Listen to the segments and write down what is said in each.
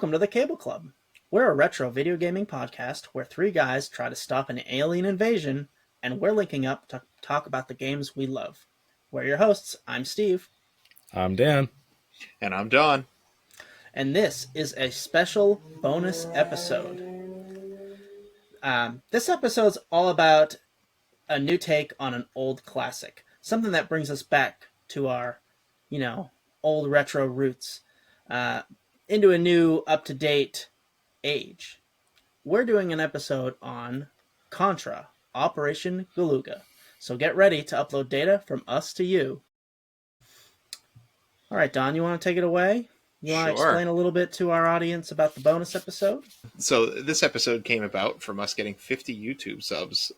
Welcome to the Cable Club. We're a retro video gaming podcast where three guys try to stop an alien invasion, and we're linking up to talk about the games we love. We're your hosts. I'm Steve. I'm Dan. And I'm Don. And this is a special bonus episode. This episode's all about a new take on an old classic. Something that brings us back to our, old retro roots. Into a new, up-to-date age. We're doing an episode on Contra, Operation Galuga. So get ready to upload data from us to you. All right, Don, you want to take it away? You want to explain a little bit to our audience about the bonus episode? So this episode came about from us getting 50 YouTube subs.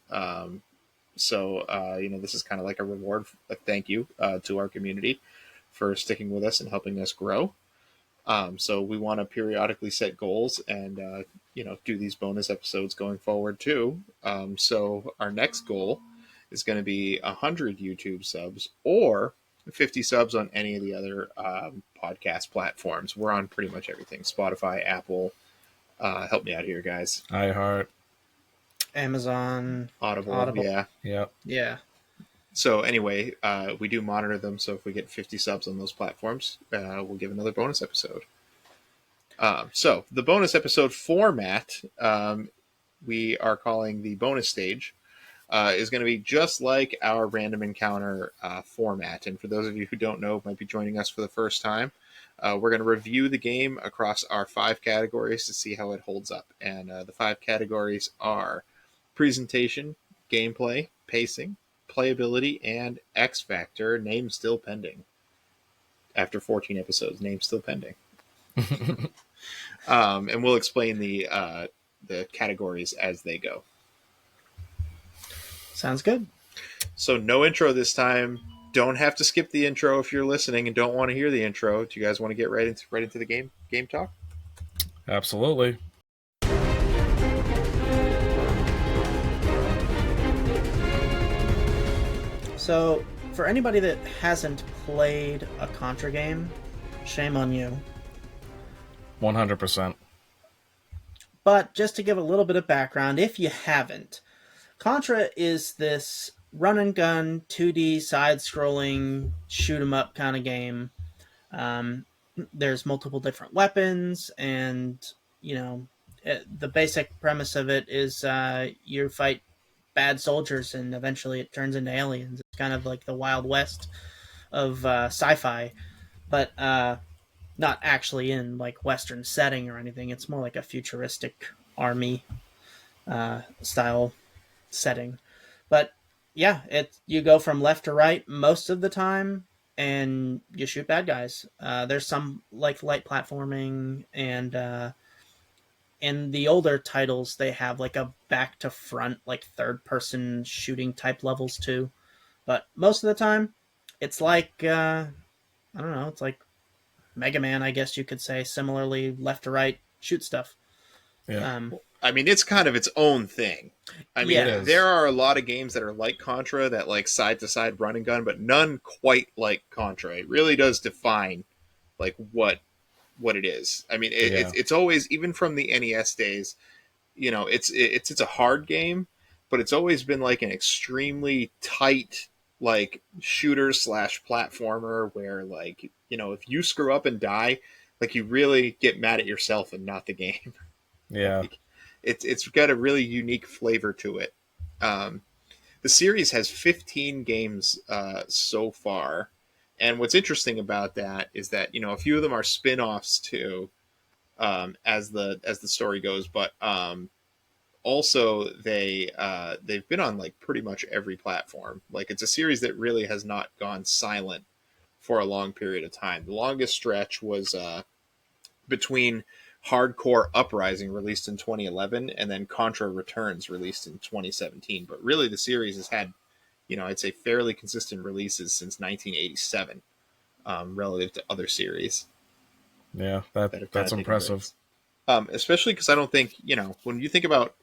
This is kind of like a reward, a thank you to our community for sticking with us and helping us grow. So we want to periodically set goals and, do these bonus episodes going forward too. So our next goal is going to be 100 YouTube subs or 50 subs on any of the other podcast platforms. We're on pretty much everything. Spotify, Apple. Help me out here, guys. Iheart. Amazon. Audible. Yeah. Yep. Yeah. So anyway, we do monitor them. So if we get 50 subs on those platforms, we'll give another bonus episode. So the bonus episode format, we are calling the bonus stage, is going to be just like our random encounter format. And for those of you who don't know, might be joining us for the first time, we're going to review the game across our 5 categories to see how it holds up. And the 5 categories are presentation, gameplay, pacing, playability, and X Factor, name still pending. After 14 episodes, name still pending. And we'll explain the categories as they go. Sounds good. So no intro this time. Don't have to skip the intro if you're listening and don't want to hear the intro. Do you guys want to get right into the game talk? Absolutely. So, for anybody that hasn't played a Contra game, shame on you. 100%. But just to give a little bit of background, if you haven't, Contra is this run and gun, 2D, side-scrolling, shoot-'em-up kind of game. There's multiple different weapons, and, the basic premise of it is you fight bad soldiers, and eventually it turns into aliens. It's kind of like the Wild West of sci-fi, but not actually in like Western setting or anything. It's more like a futuristic army style setting. But yeah, you go from left to right most of the time, and you shoot bad guys. There's some like light platforming, and in the older titles they have like a back to front, like third person shooting type levels too. But most of the time, it's like I don't know, it's like Mega Man, I guess you could say. Similarly, left to right, shoot stuff. Yeah. It's kind of its own thing. Yeah. There are a lot of games that are like Contra, that like side to side run and gun, but none quite like Contra. It really does define like what it is. It's always, even from the NES days, it's a hard game, but it's always been like an extremely tight like shooter / platformer where like, if you screw up and die, like you really get mad at yourself and not the game. Yeah. Like, it's got a really unique flavor to it. The series has 15 games so far. And what's interesting about that is that, a few of them are spin-offs too, as the story goes, but also they've been on like pretty much every platform. Like it's a series that really has not gone silent for a long period of time. The longest stretch was between Hardcore Uprising, released in 2011, and then Contra Returns, released in 2017. But really the series has had, I'd say fairly consistent releases since 1987, relative to other series. Yeah, that's impressive. Especially because I don't think, when you think about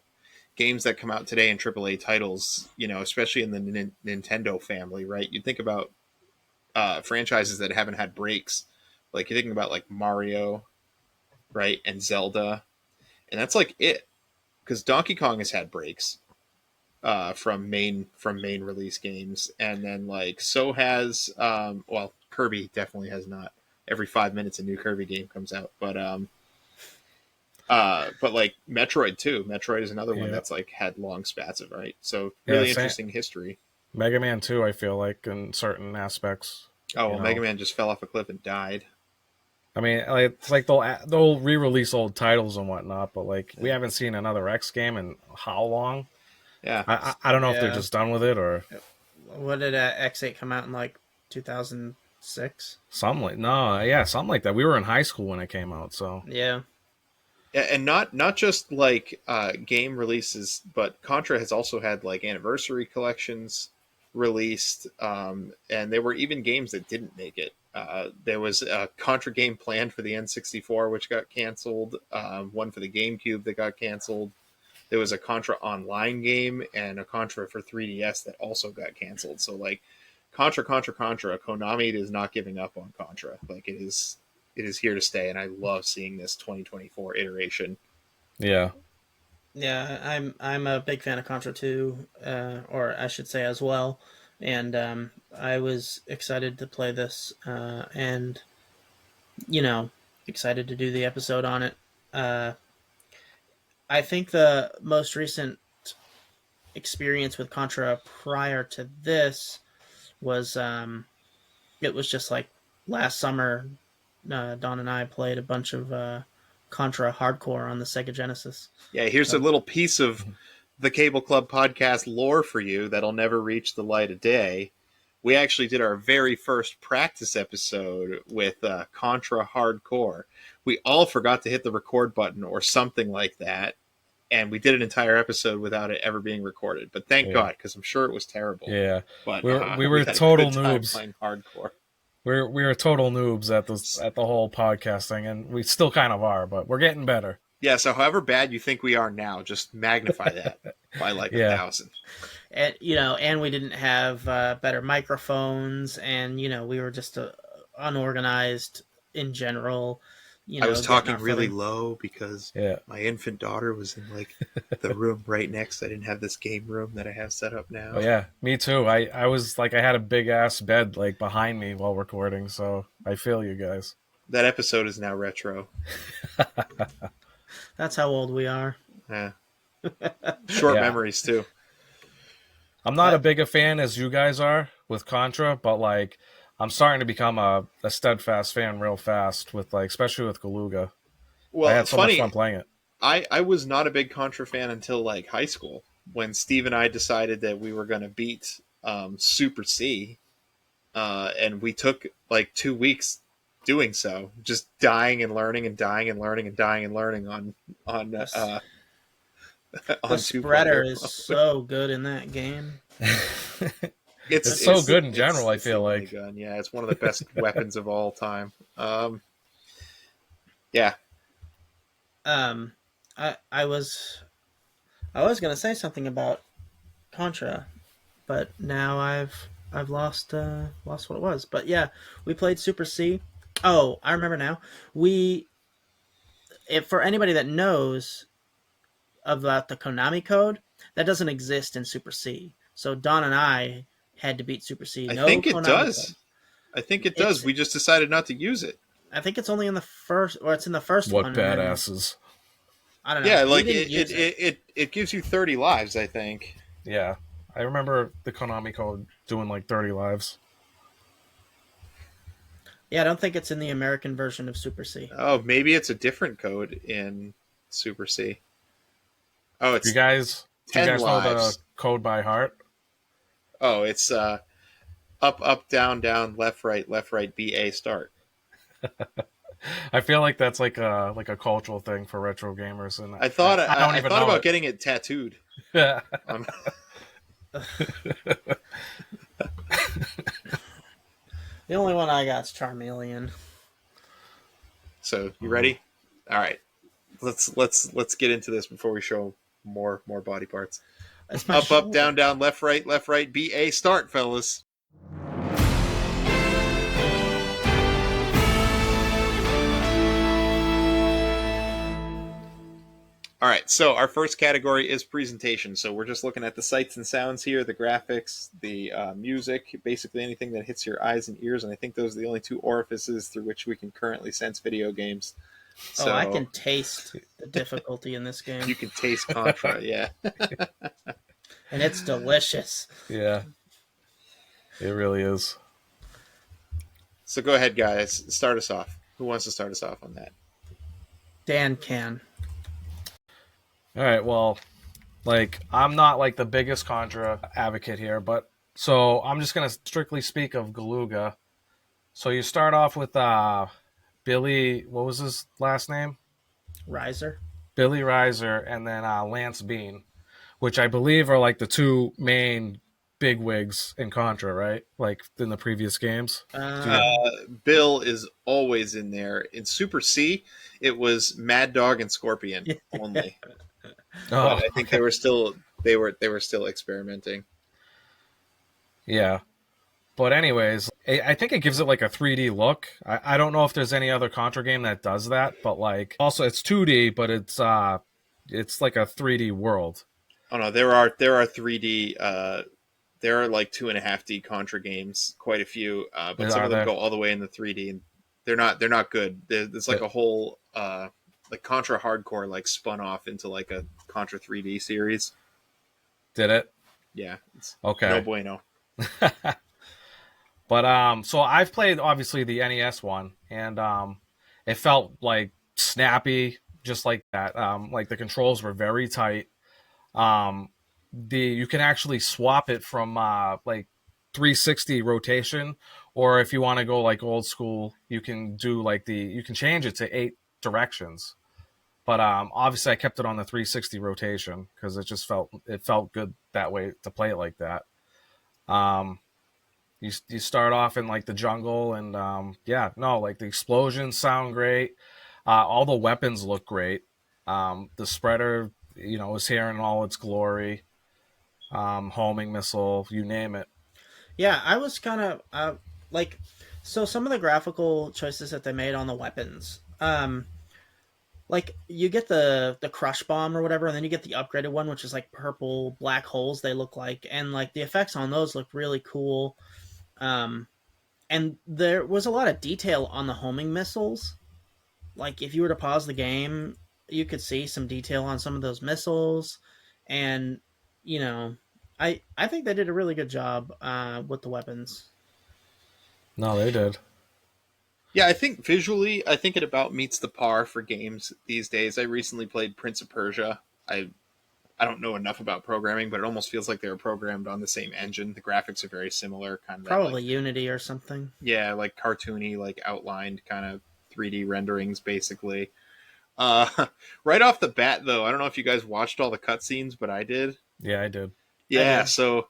games that come out today in AAA titles, especially in the Nintendo family, right? You think about franchises that haven't had breaks. Like you're thinking about like Mario, right, and Zelda, and that's like it. Because Donkey Kong has had breaks from main release games, and then like so has well, Kirby definitely has not. Every 5 minutes a new Kirby game comes out, but like Metroid too. Metroid is another one Yeah. that's like had long spats of, right. So Yeah, really same. interesting history. Mega Man 2, I feel like, in certain aspects. Oh, well, you know. Mega Man just fell off a cliff and died. I mean, like, it's like they'll re-release old titles and whatnot, but like we haven't seen another X game in how long? Yeah. I don't know if they're Yeah. just done with it or What did X8 come out in, like 2006? something like something like that. We were in high school when it came out, so Yeah. And not just like game releases, but Contra has also had like anniversary collections released, and there were even games that didn't make it. There was a Contra game planned for the N64, which got canceled. One for the GameCube that got canceled. There was a Contra Online game and a Contra for 3DS that also got canceled. So like Contra, Konami is not giving up on Contra. Like it is here to stay, and I love seeing this 2024 iteration. yeah. Yeah, I'm a big fan of Contra 2, or I should say as well. And I was excited to play this, and excited to do the episode on it. I think the most recent experience with Contra prior to this was it was just like last summer. Don and I played a bunch of Contra Hardcore on the Sega Genesis. Yeah, here's a little piece of the Cable Club podcast lore for you that'll never reach the light of day. We actually did our very first practice episode with Contra Hardcore. We all forgot to hit the record button or something like that, and we did an entire episode without it ever being recorded. But thank God, because I'm sure it was terrible. Yeah, but we were total noobs playing hardcore. We were total noobs at the whole podcast thing, and we still kind of are, but we're getting better. Yeah, so however bad you think we are now, just magnify that by like 1,000. And and we didn't have better microphones, and we were just unorganized in general. I was talking really low because my infant daughter was in like the room right next. I didn't have this game room that I have set up now. Oh, yeah, me too. I was like, I had a big ass bed like behind me while recording, so I feel you guys. That episode is now retro. That's how old we are. Yeah. Short memories too. I'm not as big a fan as you guys are with Contra, but like I'm starting to become a steadfast fan real fast with like, especially with Galuga. Well, I had so much fun playing it. I was not a big Contra fan until like high school when Steve and I decided that we were going to beat Super C, and we took like 2 weeks doing so, just dying and learning and dying and learning and dying and learning on the spreader is so good in that game. It's so good in general. I feel like gun. Yeah, it's one of the best weapons of all time. Yeah. I was gonna say something about Contra, but now I've lost what it was. But yeah, we played Super C. Oh, I remember now. For anybody that knows about the Konami code, that doesn't exist in Super C. So Don and I had to beat Super C. I think it does. I think it does. We just decided not to use it. I think it's only in the first, or it's in the first one. What badasses! I don't know. Yeah, like it gives you 30 lives, I think. Yeah, I remember the Konami code doing like 30 lives. Yeah, I don't think it's in the American version of Super C. Oh, maybe it's a different code in Super C. Oh, it's do you guys know the code by heart? Oh, it's up, down, left, right, BA, start. I feel like that's like a cultural thing for retro gamers, and I thought about getting it tattooed. The only one I got is Charmeleon. So you ready? All right, let's get into this before we show more body parts. Up, down, left, right, BA, start, fellas. All right, so our first category is presentation. So we're just looking at the sights and sounds here, the graphics, the music, basically anything that hits your eyes and ears. And I think those are the only two orifices through which we can currently sense video games. Oh, I So can taste the difficulty in this game, you can taste Contra, yeah. and it's delicious. Yeah, it really is. So go ahead, guys. Start us off. Who wants to start us off on that? Dan can. All right, well, like I'm not like the biggest Contra advocate here, but so I'm just gonna strictly speak of Galuga. So you start off with Billy, what was his last name? Riser. Billy Riser, and then Lance Bean, which I believe are like the two main bigwigs in Contra, right? Like in the previous games. Do you? Bill is always in there. In Super C, it was Mad Dog and Scorpion only. Oh, But I think okay. they were still experimenting. Yeah. But anyways, I think it gives it like a 3D look. I don't know if there's any other Contra game that does that, but like also it's 2D, but it's like a 3D world. Oh no, there are 3D. There are like 2.5D Contra games, quite a few, but some Are of them there? go all the way in the 3D, and they're not good. There's like a whole like Contra Hardcore like spun off into like a Contra 3D series. Did it? Yeah, it's no Okay. bueno. But so I've played obviously the NES one, and it felt like snappy, just like that. Like the controls were very tight. Um, the you can actually swap it from like 360 rotation, or if you want to go like old school, you can do like you can change it to 8 directions. But obviously, I kept it on the 360 rotation because it felt good that way to play it like that. Um, you start off in like the jungle, and yeah, no, like the explosions sound great. All the weapons look great. The spreader, is here in all its glory. Homing missile, you name it. Yeah, I was kind of like, so some of the graphical choices that they made on the weapons. Like you get the crush bomb or whatever, and then you get the upgraded one, which is like purple black holes. They look like, and like the effects on those look really cool. Um, and there was a lot of detail on the homing missiles. Like if you were to pause the game, you could see some detail on some of those missiles, and you know, I think they did a really good job with the weapons. No, they did. Yeah, I think visually, I think it about meets the par for games these days. I recently played Prince of Persia. I don't know enough about programming, but it almost feels like they were programmed on the same engine. The graphics are very similar, kind of that like Probably Unity or something. yeah, like cartoony, like outlined kind of 3D renderings, basically. Right off the bat, though, I don't know if you guys watched all the cutscenes, but I did. Yeah, I did. I Yeah, did. so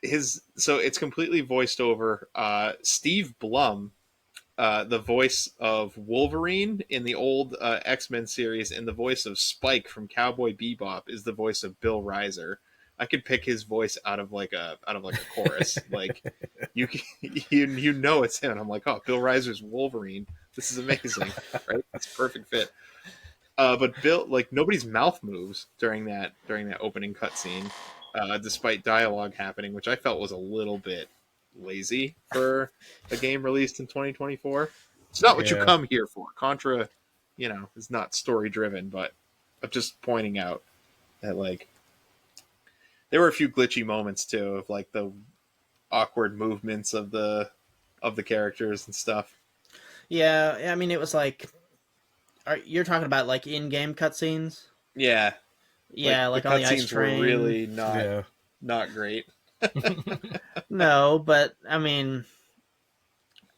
it's completely voiced over. Steve Blum, the voice of Wolverine in the old X-Men series, and the voice of Spike from Cowboy Bebop is the voice of Bill Riser. I could pick his voice out of like a chorus. Like you you know it's him. I'm like, oh, Bill Riser's Wolverine. This is amazing, right? It's a perfect fit. But Bill, like nobody's mouth moves during that opening cutscene, despite dialogue happening, which I felt was a little bit lazy for a game released in 2024. It's not what you Yeah. come here for. Contra, is not story driven, but I'm just pointing out that like there were a few glitchy moments too of like the awkward movements of the characters and stuff. Yeah, I mean it was like, you're talking about like in-game cutscenes? Yeah, like Yeah, the like on the ice cutscenes were train. really not Yeah. not great. No, but I mean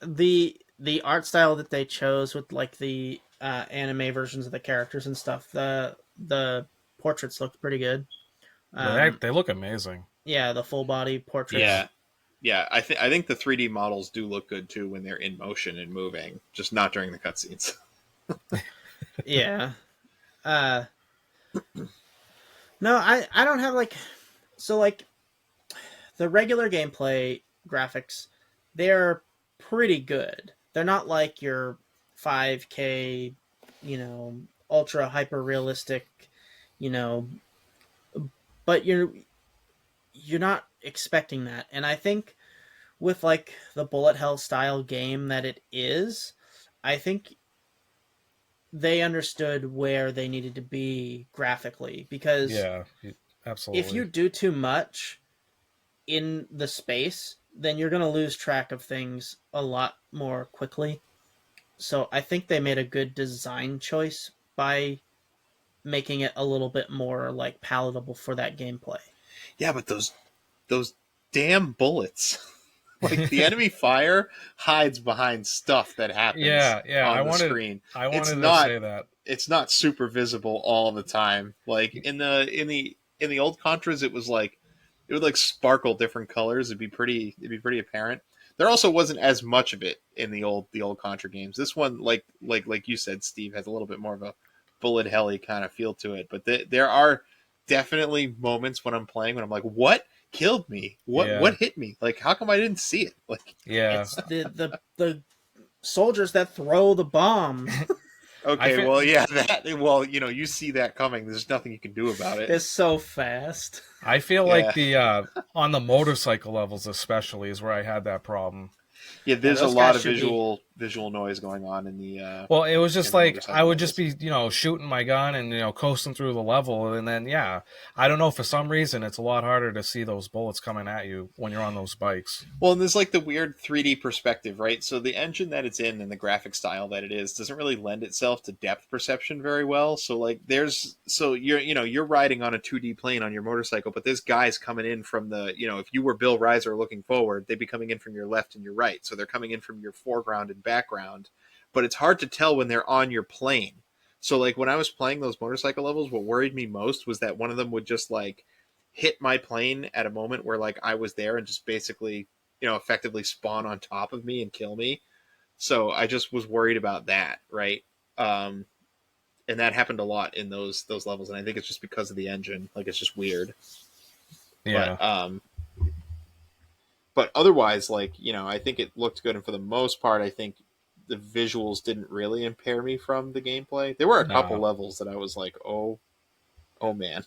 the art style that they chose with like the anime versions of the characters and stuff, the portraits looked pretty good. they, Um, they look amazing. yeah, the full body portraits. Yeah, yeah. I think the 3D models do look good too when they're in motion and moving, just not during the cutscenes. Yeah. Uh, no, I don't have like, so like the regular gameplay graphics, they're pretty good. They're not like your 5K, you know, ultra hyper realistic, you know, but you're not expecting that. And I think with like the bullet hell style game that it is, I think they understood where they needed to be graphically, because Yeah, if absolutely. you do too much in the space, then you're going to lose track of things a lot more quickly. So I think they made a good design choice by making it a little bit more like palatable for that gameplay. Yeah, but those damn bullets. Like the enemy fire hides behind stuff that happens Yeah, yeah. on the screen. I It's wanted to not say that. it's not super visible all the time. Like in the old Contras, it was like it would like sparkle different colors. It'd be pretty apparent. There also wasn't as much of it in the old Contra games. This one, like you said, Steve, has a little bit more of a bullet helly kind of feel to it. But there are definitely moments when I'm playing when I'm like, what killed me? What Yeah, what hit me? Like, how come I didn't see it? Like, yeah. It's the soldiers that throw the bombs. I okay, feel. well, yeah, that well, you see that coming. There's nothing you can do about it. It's so fast. I feel like Yeah, the on the motorcycle levels especially is where I had that problem. yeah. Yeah, There's a those lot guys of should be. visual noise going on in the Well, it was just like I motorcycle would just levels. be, shooting my gun and coasting through the level, and then yeah, I don't know, for some reason it's a lot harder to see those bullets coming at you when you're on those bikes. Well, and there's like the weird 3D perspective, right? So the engine that it's in and the graphic style that it is doesn't really lend itself to depth perception very well. So like you're riding on a 2D plane on your motorcycle, but there's guys coming in from if you were Bill Reiser looking forward, they'd be coming in from your left and your right. So they're coming in from your foreground and background, but it's hard to tell when they're on your plane. So like when I was playing those motorcycle levels, what worried me most was that one of them would just like hit my plane at a moment where like I was there and just basically effectively spawn on top of me and kill me. So I just was worried about that, right? Um, and that happened a lot in those levels, and I think it's just because of the engine. Like it's just weird, Yeah, but otherwise, like I think it looked good, and for the most part, I think the visuals didn't really impair me from the gameplay. There were a couple no, levels that I was like, oh man,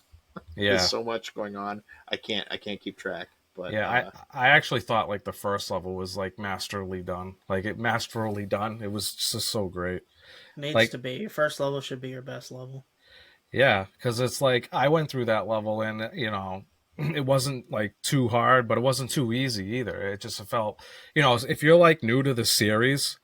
there's yeah, so much going on. I can't keep track. But yeah. I actually thought like the first level was like masterly done, like it masterfully done. It was just so great. Needs Like, to be. Your first level should be your best level. yeah, because it's like I went through that level and it wasn't like too hard, but it wasn't too easy either. It just felt, if you're like new to the series,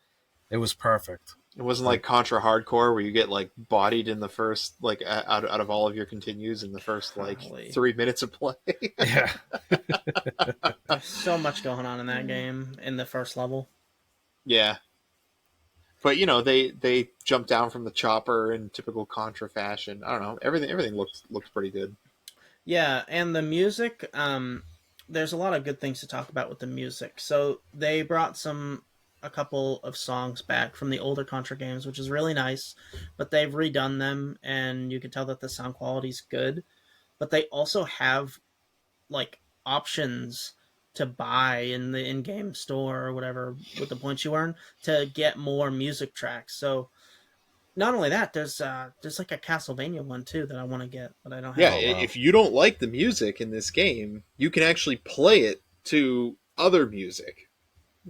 it was perfect. it wasn't like Like, Contra Hardcore where you get like bodied in the first like out of all of your continues in the first like Golly. 3 minutes of play. yeah, There's so much going on in that game in the first level. Yeah, but they jumped down from the chopper in typical Contra fashion. I don't know. Everything looked pretty good. Yeah, and the music, there's a lot of good things to talk about with the music. So they brought a couple of songs back from the older Contra games, which is really nice, but they've redone them and you can tell that the sound quality's good. But they also have like options to buy in the in-game store or whatever with the points you earn to get more music tracks. So not only that, there's like a Castlevania one too that I want to get, but I don't Yeah, have oh it yet. wow, if you don't like the music in this game, you can actually play it to other music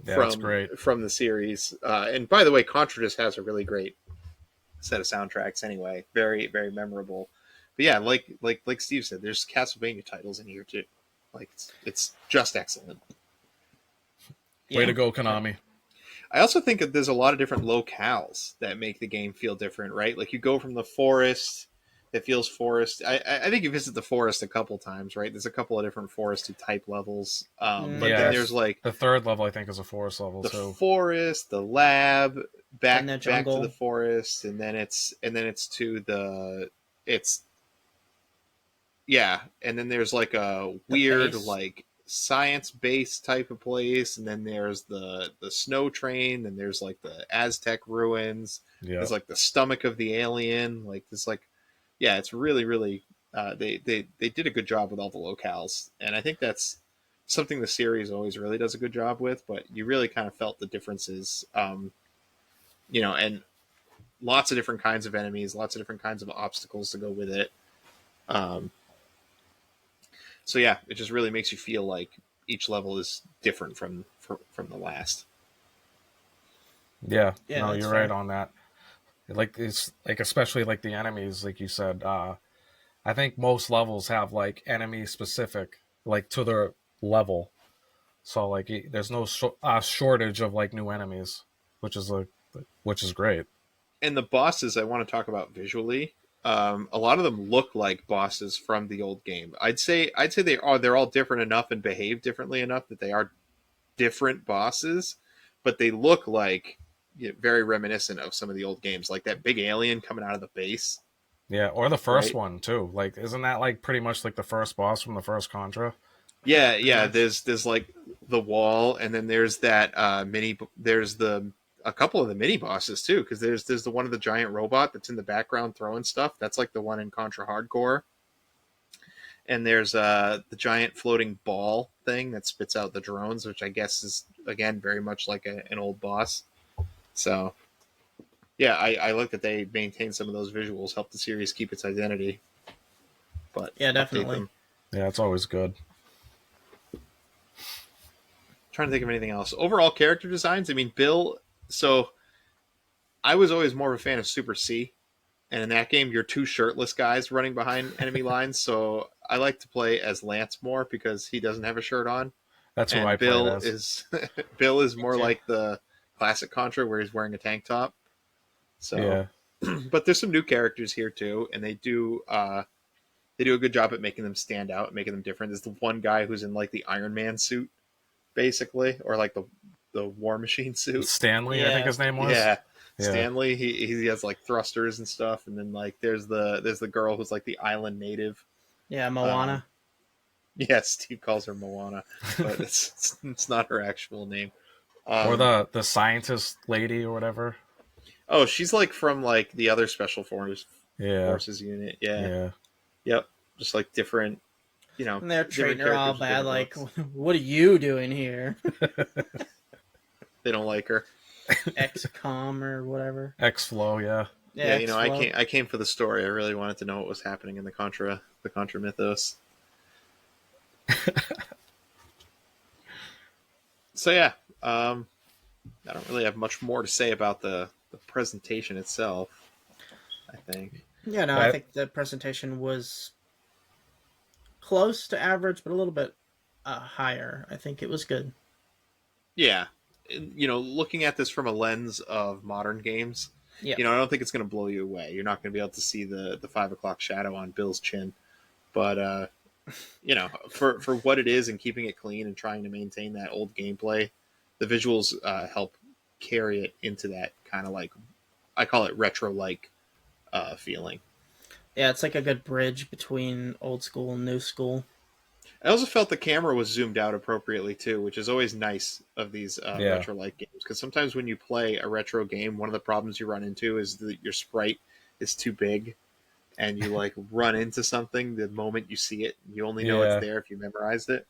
yeah, that's from great. from the series. And by the way, Contra just has a really great set of soundtracks anyway. Very very memorable. But yeah, like Steve said, there's Castlevania titles in here too. Like it's just excellent. Way to Yeah. go, But Konami. I also think that there's a lot of different locales that make the game feel different, right? Like you go from the forest that feels forest. I think you visit the forest a couple times, right? There's a couple of different foresty type levels, but then Yeah, there's there's like the third level I think is a forest level the too. forest, the lab, then back the back to the jungle, forest, and then it's to the it's yeah, and then there's like a the weird base, like science based type of place, and then there's the snow train, and there's like the Aztec ruins. Yeah, There's like the stomach of the alien. Like there's like yeah, it's really really they did a good job with all the locales, and I think that's something the series always really does a good job with. But you really kind of felt the differences, and lots of different kinds of enemies, lots of different kinds of obstacles to go with it. Um, so yeah, it just really makes you feel like each level is different from the last. Yeah, Yeah, no, that's you're right fair. on that. Like it's like especially like the enemies, like you said. I think most levels have like enemy specific, like to their level. So like there's no shortage of like new enemies, which is like which is great. And the bosses I want to talk about visually. A lot of them look like bosses from the old game. I'd say they're all different enough and behave differently enough that they are different bosses, but they look like, very reminiscent of some of the old games, like that big alien coming out of the base, Yeah, or the first right? one too. Like, isn't that like pretty much like the first boss from the first Contra? Yeah, Yeah, pretty yeah. much. There's like the wall, and then there's that mini. There's the a couple of the mini bosses too, because there's the one of the giant robot that's in the background throwing stuff. That's like the one in Contra Hardcore, and there's the giant floating ball thing that spits out the drones, which I guess is again very much like an old boss. So yeah, I like that they maintain some of those visuals, help the series keep its identity, but Yeah, update definitely. them. Yeah, it's always good. Trying to think of anything else. Overall character designs. I mean, Bill. So I was always more of a fan of Super C, and in that game, you're two shirtless guys running behind enemy lines. So I like to play as Lance more because he doesn't have a shirt on, That's who I and played Bill as. is Bill is Me more too. like the classic Contra where he's wearing a tank top. So, Yeah, but there's some new characters here too, and they do a good job at making them stand out, making them different. There's the one guy who's in like the Iron Man suit, basically, or like the War Machine suit. Stanley, I think Yeah, his name was. Yeah, Yeah, Stanley. He has like thrusters and stuff, and then like there's the girl who's like the island native. yeah, Um, Moana. yeah, Steve calls her Moana, but it's not her actual name. or Um, the scientist lady or whatever. oh, she's like from like the other Yeah, forces unit. Yeah, yeah. yep, just like different, And they're treating different her all characters with bad, different like, looks. what are you doing here? They don't like her. XCOM or whatever. X Flow, yeah. Yeah, Yeah, X-Flow. I came for the story. I really wanted to know what was happening in the Contra mythos. So yeah, I don't really have much more to say about the presentation itself. I think. Yeah, no, I I, think the presentation was close to average, but a little bit higher. I think it was good. Yeah, looking at this from a lens of modern games, Yeah. I don't think it's going to blow you away. You're not going to be able to see the 5 o'clock shadow on Bill's chin, but for what it is and keeping it clean and trying to maintain that old gameplay, the visuals help carry it into that kind of like, I call it retro like feeling. Yeah, it's like a good bridge between old school and new school. I also felt the camera was zoomed out appropriately too, which is always nice of these yeah, retro like games. Because sometimes when you play a retro game, one of the problems you run into is that your sprite is too big, and you like run into something the moment you see it. You only know it's yeah, there if you memorized it.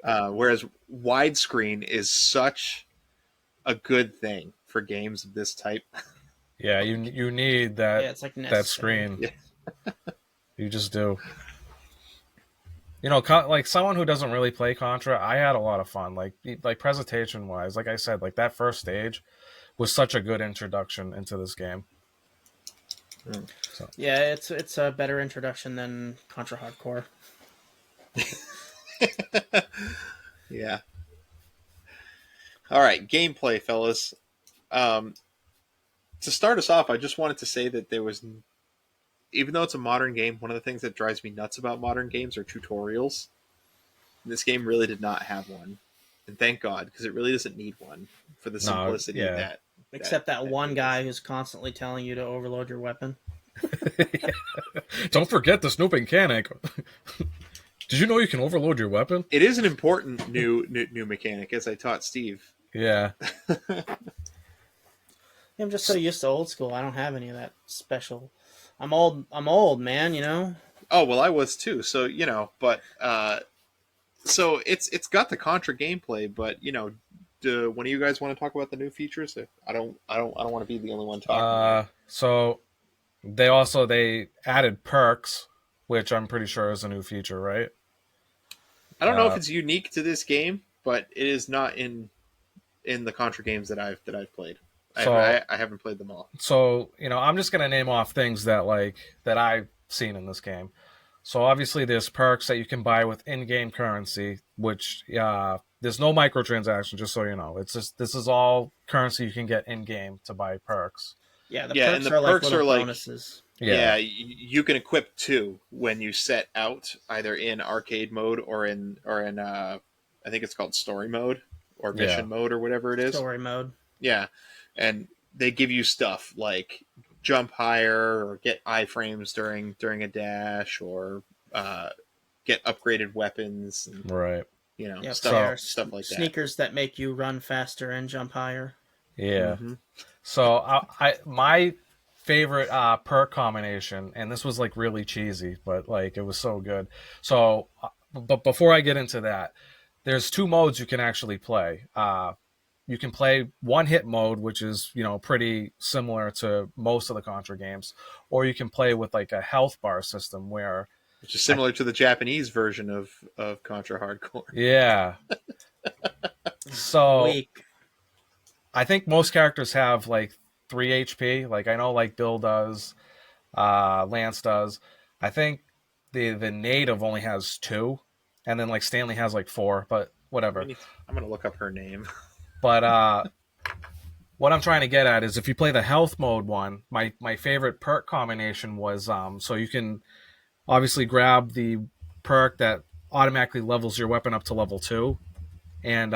Whereas widescreen is such a good thing for games of this type. yeah. You need that Yeah, it's like that necessary. screen. Yeah. You just do. Like someone who doesn't really play Contra, I had a lot of fun. Like presentation wise, like I said, like that first stage was such a good introduction into this game. Mm. So Yeah, it's a better introduction than Contra Hardcore. Yeah. All right, gameplay, fellas. Um, to start us off, I just wanted to say that even though it's a modern game, one of the things that drives me nuts about modern games are tutorials. And this game really did not have one, and thank God, because it really doesn't need one for the no, simplicity yeah. Except that that one it is. guy who's constantly telling you to overload your weapon. Don't forget the snooping mechanic. Did you know you can overload your weapon? It is an important new mechanic, as I taught Steve. Yeah. Yeah, I'm just so used to old school. I don't have any of that special. I'm old. I'm old, man. You know. Oh well, I was too. So but so it's got the Contra gameplay, but do one of you guys want to talk about the new features? I don't want to be the only one talking here. So they added perks, which I'm pretty sure is a new feature, right? I don't know if Uh, it's unique to this game, but it is not in the Contra games that I've played. so I haven't played them all. so I'm just gonna name off things that I've seen in this game. So obviously there's perks that you can buy with in-game currency, which there's no microtransaction, just so you know. It's just this is all currency you can get in-game to buy perks. Yeah, the Yeah, and perks the are like perks little are like bonuses. Yeah, you can equip two when you set out either in arcade mode or in I think it's called story mode or yeah, mission mode or whatever it is. Story mode. Yeah, and they give you stuff like jump higher or get iframes during a dash or uh, get upgraded weapons and right. Yep, they So are stuff like that. sneakers that make you run faster and jump higher. yeah. Hmm. So my favorite perk combination, and this was like really cheesy, but like it was so good. So, but before I get into that, there's two modes you can actually play. You can play one hit mode, which is pretty similar to most of the Contra games, or you can play with like a health bar system where Which is I similar to the Japanese version of Contra Hardcore. yeah. So Weak. I think most characters have like 3 HP. Like I know like Bill does, Lance does. I think the native only has 2, and then like Stanley has like 4, but whatever. I'm gonna look up her name. But what I'm trying to get at is if you play the health mode one, my favorite perk combination was so you can obviously grab the perk that automatically levels your weapon up to level 2, and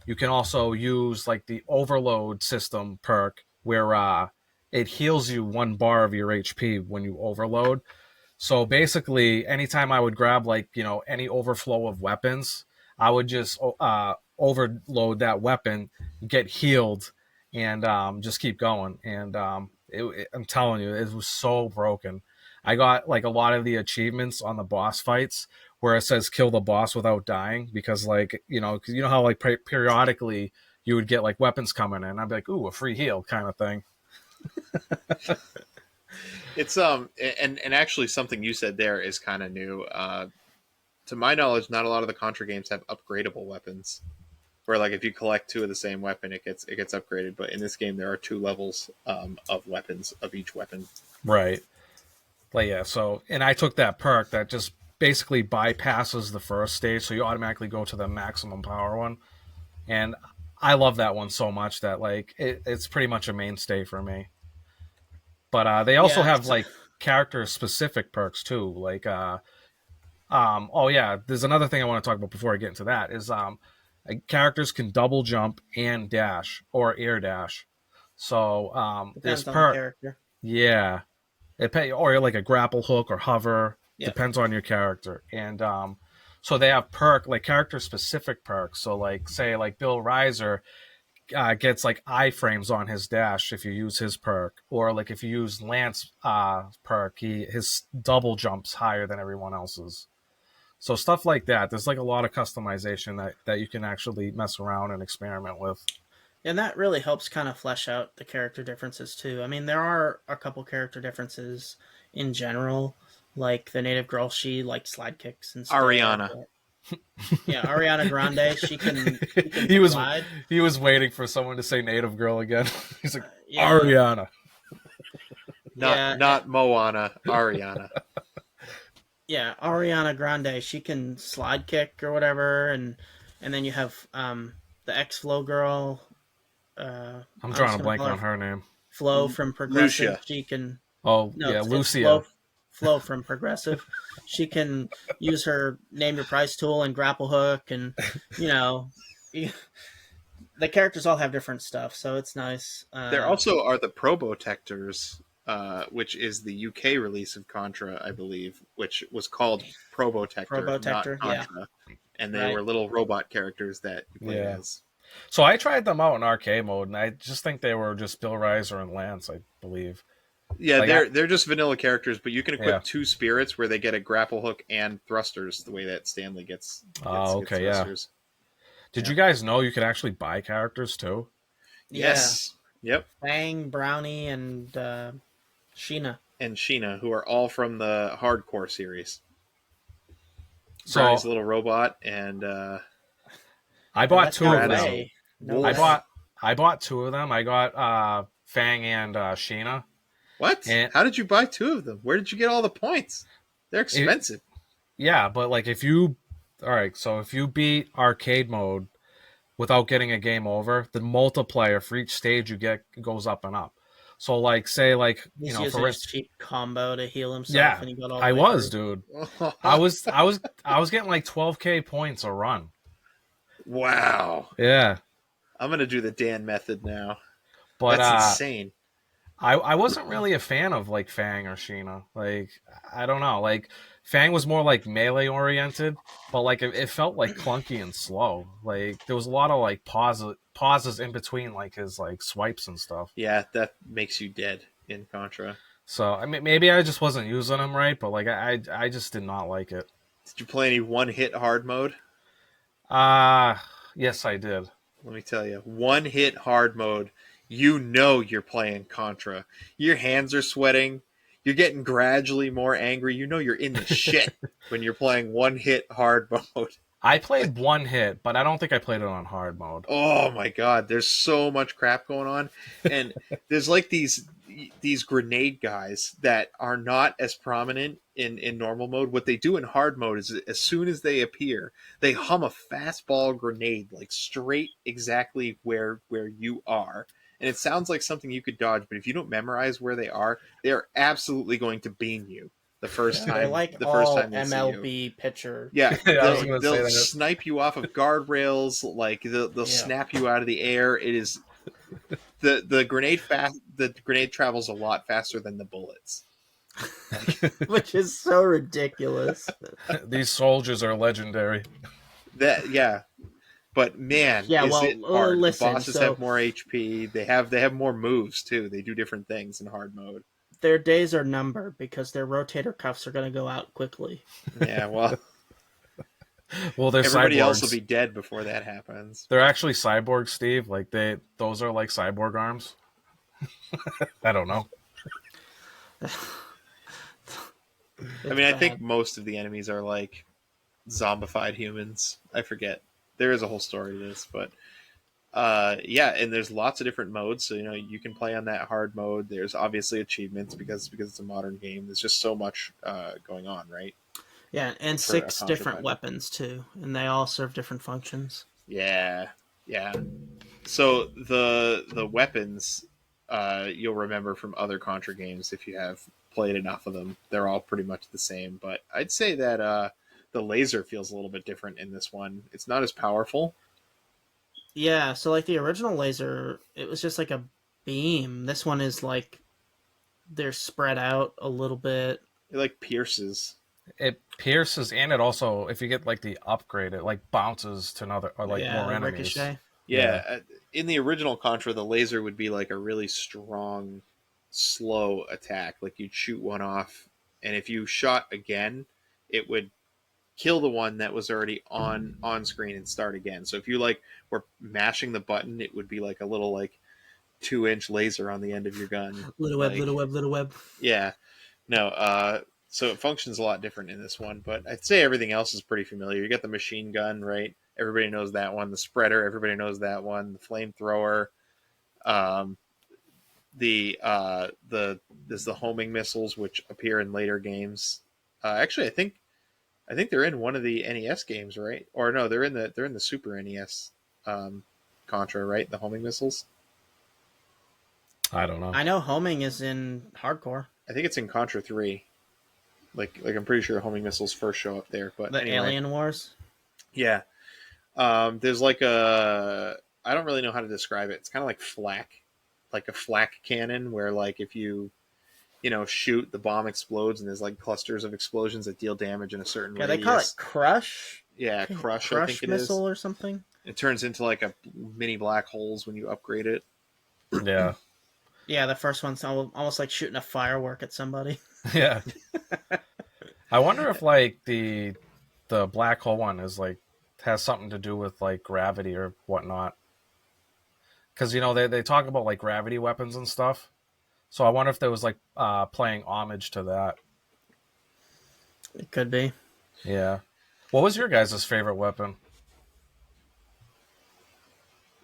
you can also use like the overload system perk where it heals you 1 bar of your HP when you overload. So basically, anytime I would grab like any overflow of weapons, I would just overload that weapon, get healed, and just keep going. And I'm telling you, it was so broken. I got like a lot of the achievements on the boss fights where it says kill the boss without dying because like cause you know how like periodically you would get like weapons coming in. I'd be like, ooh, a free heal kind of thing. It's and actually something you said there is kind of new. To my knowledge, not a lot of the Contra games have upgradable weapons. Where like if you collect 2 of the same weapon, it gets upgraded. But in this game, there are 2 levels of weapons of each weapon. Right. Like yeah, so and I took that perk that just basically bypasses the first stage, so you automatically go to the maximum power one. And I love that one so much that like it's pretty much a mainstay for me. But they also Yeah, have like character specific perks too. Like oh yeah, there's another thing I want to talk about before I get into that is characters can double jump and dash or air dash. So there's depends on the perk character. yeah. Or like a grapple hook or hover Yep. depends on your character, and so they have like character specific perks. So like say like Bill Reiser gets like iframes on his dash if you use his perk, or like if you use Lance perk, his double jumps higher than everyone else's. So stuff like that. There's like a lot of customization that you can actually mess around and experiment with. And that really helps kind of flesh out the character differences too. I mean, there are a couple character differences in general, like the native girl, she like slide kicks instead. Ariana. Yeah, Ariana Grande, she can he was slide. he was waiting for someone to say native girl again. He's like Yeah, Ariana. Not yeah, not Moana, Ariana. yeah. Ariana Grande, she can slide kick or whatever, and then you have the X Flow girl. I'm I was drawing a gonna blank call her on her name. Flo from Progressive. Lucia. She can Oh no, yeah, it's Lucia. Flo from Progressive. She can use her name your price tool and grapple hook, and you know, the characters all have different stuff, so it's nice. There also are the Probotectors, which is the UK release of Contra, I believe, which was called Probotector, not Probotector, yeah, Contra. And they right. were little robot characters that you played Yeah. as. So I tried them out in arcade mode, and I just think they were just Bill Reiser and Lance, I believe. Yeah, Like, they're just vanilla characters, but you can equip yeah. 2 spirits where they get a grapple hook and thrusters, the way that Stanley gets Oh, okay, yeah. thrusters. Did Yeah. you guys know you could actually buy characters too? Yes. Yep. Fang, Brownie, and Sheena. And Sheena, who are all from the Hardcore series. Brownie's a So little robot, and I Now bought that's two no of them. way. No I Wolf. way. bought two of them. I got Fang and Sheena. What? And How did you buy two of them? Where did you get all the points? They're it, expensive. yeah, but like if you all right, so if you beat arcade mode without getting a game over, the multiplier for each stage you get goes up and up. So like say like He's using for his cheap combo to heal himself, yeah, and he got all the I way was, through. dude. I was getting like 12K points a run. Wow. Yeah. I'm gonna do the Dan method now. But That's insane. I wasn't really a fan of like Fang or Sheena. Like I don't know. Like Fang was more like melee oriented, but like it felt like clunky and slow. Like there was a lot of like pauses in between like his like swipes and stuff. Yeah, that makes you dead in Contra. So I mean maybe I just wasn't using him right, but like I just did not like it. Did you play any one-hit hard mode? Yes I did. Let me tell you, one-hit hard mode. You know you're playing Contra. Your hands are sweating. You're getting gradually more angry. You know you're in the shit when you're playing one-hit hard mode. I played one hit, but I don't think I played it on hard mode. Oh my god, there's so much crap going on, and there's like these grenade guys that are not as prominent in normal mode. What they do in hard mode is as soon as they appear, they hum a fastball grenade like straight exactly where you are, and it sounds like something you could dodge. But if you don't memorize where they are absolutely going to beam you the first They're time. like The all first time they see you. MLB pitcher. Yeah, Yeah, I was they'll, gonna say they'll that. snipe you off of guardrails. Like they'll snap you out of the air. It is the grenade fast. The grenade travels a lot faster than the bullets. Which is so ridiculous. These soldiers are legendary. That yeah, but man, Yeah, is well, it hard? listen, The bosses have more HP. They have more moves too. They do different things in hard mode. Their days are numbered because their rotator cuffs are going to go out quickly. Yeah, well, Well, they're everybody cyborgs. else will be dead before that happens. They're actually cyborgs, Steve. Like those are like cyborg arms. I don't know. I mean, I think most of the enemies are like zombified humans. I forget. There is a whole story to this, but yeah, and there's lots of different modes. So you can play on that hard mode. There's obviously achievements because it's a modern game. There's just so much going on, right? Yeah, and For 6 a different contraband. weapons too, and they all serve different functions. Yeah, yeah. So the weapons you'll remember from other Contra games if you have played enough of them. They're all pretty much the same, but I'd say that the laser feels a little bit different in this one. It's not as powerful. Yeah, so like the original laser, it was just like a beam. This one is like they're spread out a little bit. It like pierces. It pierces, and it also, if you get like the upgrade, it like bounces to another or like Yeah, more the enemies. ricochet. Yeah, in the original Contra, the laser would be like a really strong, slow attack. Like you'd shoot one off, and if you shot again, it would kill the one that was already on screen and start again. So if you like were mashing the button, it would be like a little like 2-inch laser on the end of your gun. Little web, Like, little web, little web. Yeah, no. So it functions a lot different in this one, but I'd say everything else is pretty familiar. You got the machine gun, right? Everybody knows that one. The spreader, everybody knows that one. The flamethrower, there's the homing missiles, which appear in later games. Actually, I think they're in one of the NES games, right? Or no, they're in the Super NES Contra, right? The homing missiles. I don't know. I know homing is in hardcore. I think it's in Contra 3. Like I'm pretty sure homing missiles first show up there. But The anyway. Alien Wars. Yeah. There's like I don't really know how to describe it. It's kind of like flak, like a flak cannon where like if you shoot, the bomb explodes and there's like clusters of explosions that deal damage in a certain Yeah, radius. they call it Crush. Yeah, Crush I think it missile is. or something. It turns into like a mini black holes when you upgrade it. Yeah. Yeah, the first one's almost like shooting a firework at somebody. Yeah. I wonder if like the black hole one is like has something to do with like gravity or whatnot. Because they talk about like gravity weapons and stuff. So I wonder if there was like playing homage to that. It could be. Yeah. What was your guys' favorite weapon?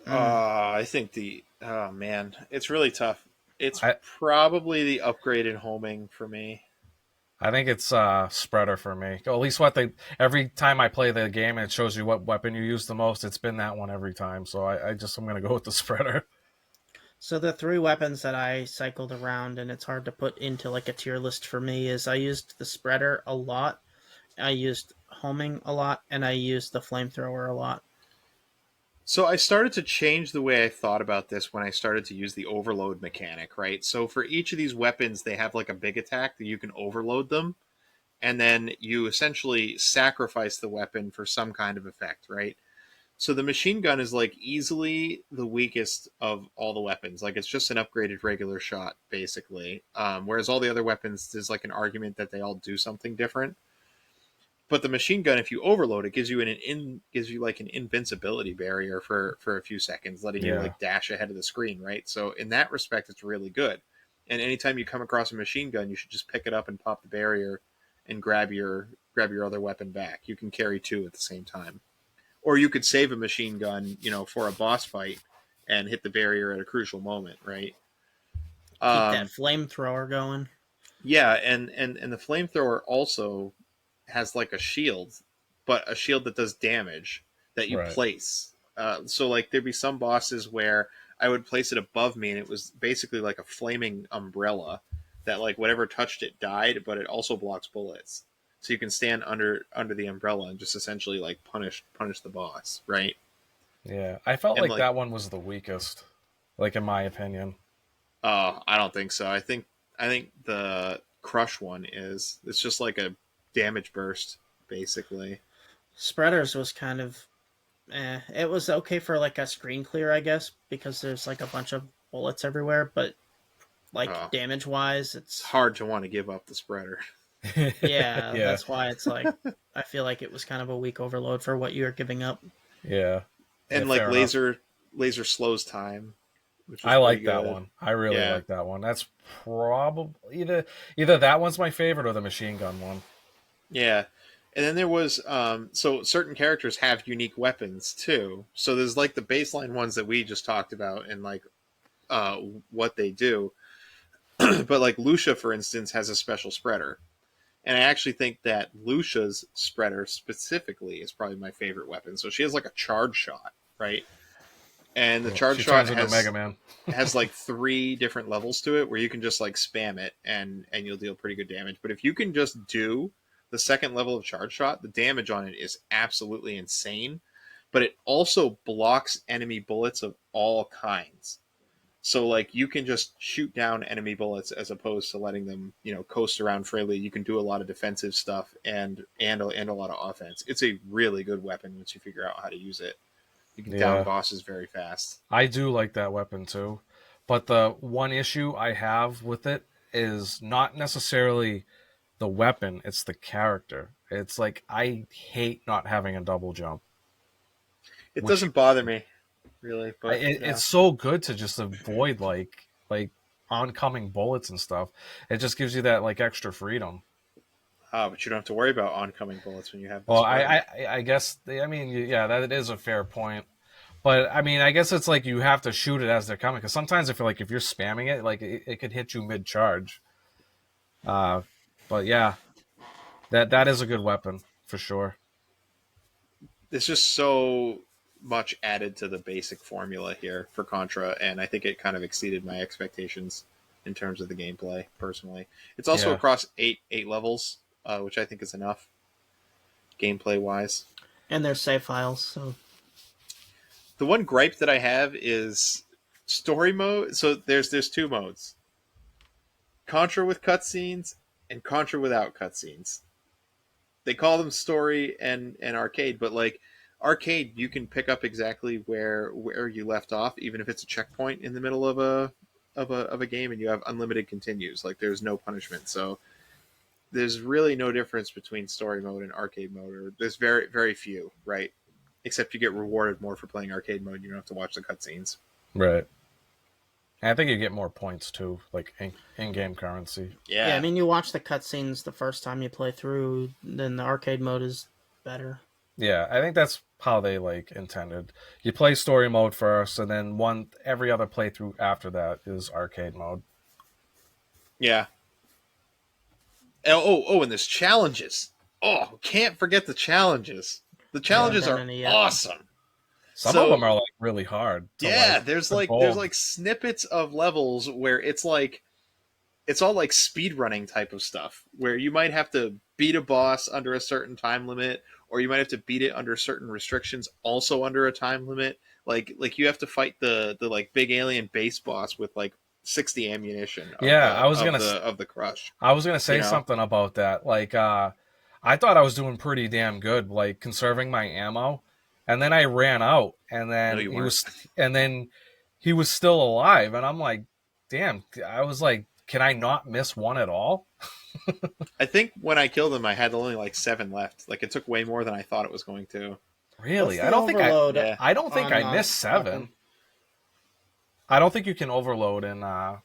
Mm. I think the oh man, it's really tough. It's I probably the upgraded homing for me. I think it's spreader for me. Or at least what they every time I play the game and it shows you what weapon you use the most, it's been that one every time. So I'm gonna go with the spreader. So the three weapons that I cycled around, and it's hard to put into like a tier list for me, is I used the spreader a lot, I used homing a lot, and I used the flamethrower a lot. So I started to change the way I thought about this when I started to use the overload mechanic, right? So for each of these weapons, they have like a big attack that you can overload them, and then you essentially sacrifice the weapon for some kind of effect, right? So the machine gun is like easily the weakest of all the weapons. Like it's just an upgraded regular shot, basically. Whereas all the other weapons, there's like an argument that they all do something different. But the machine gun, if you overload it, gives you like an invincibility barrier for a few seconds, letting you Yeah. like dash ahead of the screen, right? So in that respect, it's really good. And anytime you come across a machine gun, you should just pick it up and pop the barrier, and grab your other weapon back. You can carry two at the same time, or you could save a machine gun, for a boss fight and hit the barrier at a crucial moment, right? Keep that Um, flamethrower going. yeah, and the flamethrower also has like a shield, but a shield that does damage that you Right. place. So like there'd be some bosses where I would place it above me, and it was basically like a flaming umbrella that like whatever touched it died, but it also blocks bullets. So you can stand under the umbrella and just essentially like punish the boss, right? Yeah. I felt And like like, that one was the weakest, like in my opinion. I don't think so. I think the crush one is. It's just like a damage burst, basically. Spreaders was kind of it was okay for like a screen clear, I guess, because there's like a bunch of bullets everywhere, but like Oh, damage wise, it's it's hard to want to give up the spreader. yeah, Yeah. that's why it's like I feel like it was kind of a weak overload for what you're giving up. Yeah. Yeah. And like Fair enough. laser slows time, which is I pretty like that good. one. I really Yeah, like that one. That's probably either that one's my favorite or the machine gun one. yeah. And then there was so certain characters have unique weapons too. So there's like the baseline ones that we just talked about and like uh what they do. But like Lucia, for instance, has a special spreader. And I actually think that Lucia's spreader specifically is probably my favorite weapon. So she has like a charge shot, right? And the Yeah. charge She shot turns into has Mega Man. has like three different levels to it where you can just like spam it and you'll deal pretty good damage. But if you can just do the second level of charge shot, the damage on it is absolutely insane. But it also blocks enemy bullets of all kinds. So like you can just shoot down enemy bullets as opposed to letting them, coast around freely. You can do a lot of defensive stuff and a lot of offense. It's a really good weapon once you figure out how to use it. You can down Yeah. bosses very fast. I do like that weapon too. But the one issue I have with it is not necessarily the weapon, it's the character. It's like I hate not having a double jump, It which doesn't bother me really, but it's so good to just avoid like oncoming bullets and stuff. It just gives you that like extra freedom. but you don't have to worry about oncoming bullets when you have the Well, spreader. I guess I mean yeah, that is a fair point. But I mean, I guess it's like you have to shoot it as they're coming because sometimes if you're spamming it, like it could hit you mid charge. Uh, but yeah, that is a good weapon for sure. There's just so much added to the basic formula here for Contra, and I think it kind of exceeded my expectations in terms of the gameplay. Personally, it's also Yeah, across eight levels, which I think is enough gameplay wise. And there's save files, so The one gripe that I have is story mode. So there's two modes: Contra with cutscenes and Contra without cutscenes. They call them story and arcade, but like arcade, you can pick up exactly where you left off, even if it's a checkpoint in the middle of a game, and you have unlimited continues. Like there's no punishment, so there's really no difference between story mode and arcade mode, or there's very very few, right? except you get rewarded more for playing arcade mode. You don't have to watch the cutscenes. Right. And I think you get more points too, like in-game currency. Yeah, I Yeah, mean, you watch the cutscenes the first time you play through, then the arcade mode is better. Yeah, I think that's how they like intended. You play story mode first, and then every other playthrough after that is arcade mode. yeah. And there's challenges. Oh, can't forget the challenges. The I haven't challenges done are any yet. awesome. Some of them So are like really hard to yeah, like there's control. like snippets of levels where it's like it's all like speed running type of stuff where you might have to beat a boss under a certain time limit, or you might have to beat it under certain restrictions also under a time limit. Like you have to fight the like big alien base boss with like 60 ammunition Yeah, of the crush, I was gonna you say know. something about that. Like, I thought I was doing pretty damn good, like conserving my ammo, and then I ran out, No, you weren't. and then he was still alive, and I'm like, damn. I was like, can I not miss one at all? I think when I killed him I had only like 7 left. Like it took way more than I thought it was going to. What's Really? the overload Yeah. I don't think on I missed weapon 7. I don't think you can overload in the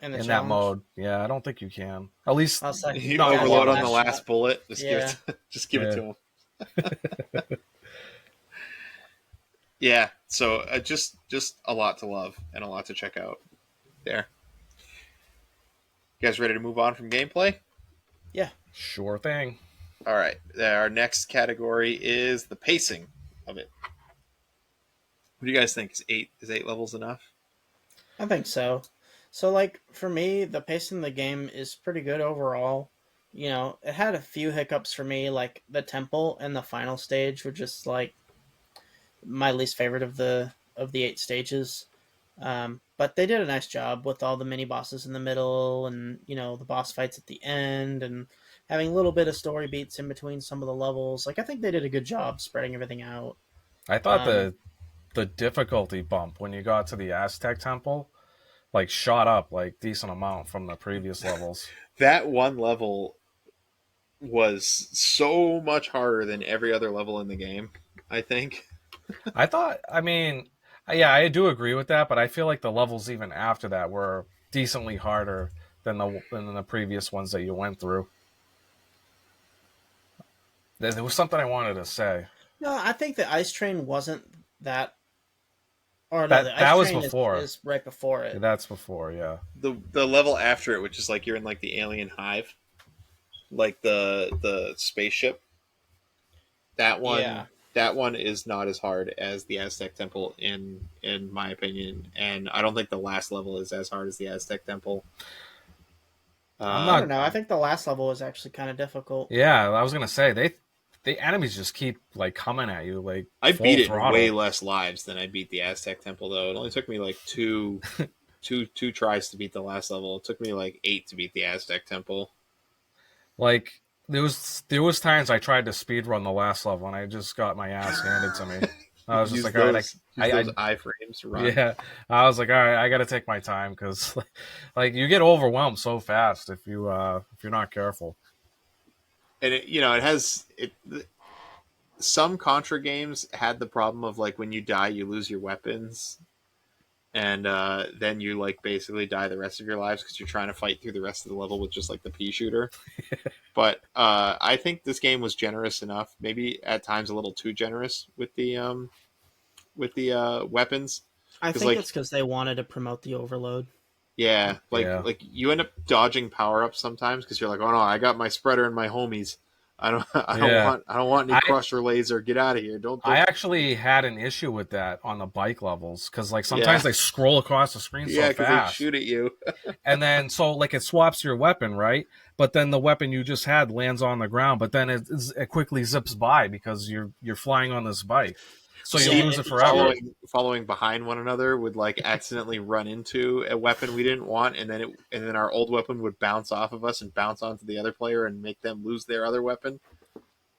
in that challenge? mode. Yeah, I don't think you can. At least I'll say You not got for your overload on weapons. the last last shot. bullet. Just give Yeah. it just give it Yeah. to him. Yeah, so just a lot to love and a lot to check out there. You guys ready to move on from gameplay? Yeah. Sure thing. All right. Our next category is the pacing of it. What do you guys think? Is eight levels enough? I think so. So, like, for me, the pacing of the game is pretty good overall. You know, it had a few hiccups for me, like the temple and the final stage were just like my least favorite of the 8 stages. But they did a nice job with all the mini bosses in the middle, and the boss fights at the end, and having a little bit of story beats in between some of the levels. Like, I think they did a good job spreading everything out. I thought Um, the difficulty bump when you got to the Aztec temple like shot up like decent amount from the previous levels. That one level was so much harder than every other level in the game, I think. I thought, I mean, yeah, I do agree with that, but I feel like the levels even after that were decently harder than the previous ones that you went through. There was something I wanted to say. no, I think the ice train wasn't that. Or no, the That ice was train before. is right before it. That's before, yeah. The level after it, which is like you're in like the alien hive, like the spaceship. That one Yeah. that one is not as hard as the Aztec Temple in my opinion, and I don't think the last level is as hard as the Aztec Temple. I'm I don't not. know. I think the last level was actually kind of difficult. Yeah, I was gonna say the enemies just keep like coming at you like I full beat it in way throttle. less lives than I beat the Aztec Temple though. It only took me like two tries to beat the last level. It took me like 8 to beat the Aztec Temple. Like there was times I tried to speed run the last level and I just got my ass handed to me. I was just use like, all right, those I iframes to run. yeah, I was like, all right, I got to take my time because like you get overwhelmed so fast if you're not careful. And it has it. Some Contra games had the problem of like when you die, you lose your weapons, and then you like basically die the rest of your lives because you're trying to fight through the rest of the level with just like the pea shooter. But I think this game was generous enough, maybe at times a little too generous with the weapons, I because think like it's because they wanted to promote the overload. yeah, Yeah, like you end up dodging power ups sometimes because you're like, oh no, I got my spreader and my homies. yeah. I don't want any I crusher laser. Get out of here. I Don't. actually had an issue with that on the bike levels because like Yeah, sometimes they scroll across the screen yeah, so because they fast, shoot at you. and then so like it swaps your weapon, right? But then the weapon you just had lands on the ground, but then it quickly zips by because you're flying on this bike, so you Yeah, See, lose it it forever. following behind one another would like accidentally run into a weapon we didn't want, and then our old weapon would bounce off of us and bounce onto the other player and make them lose their other weapon.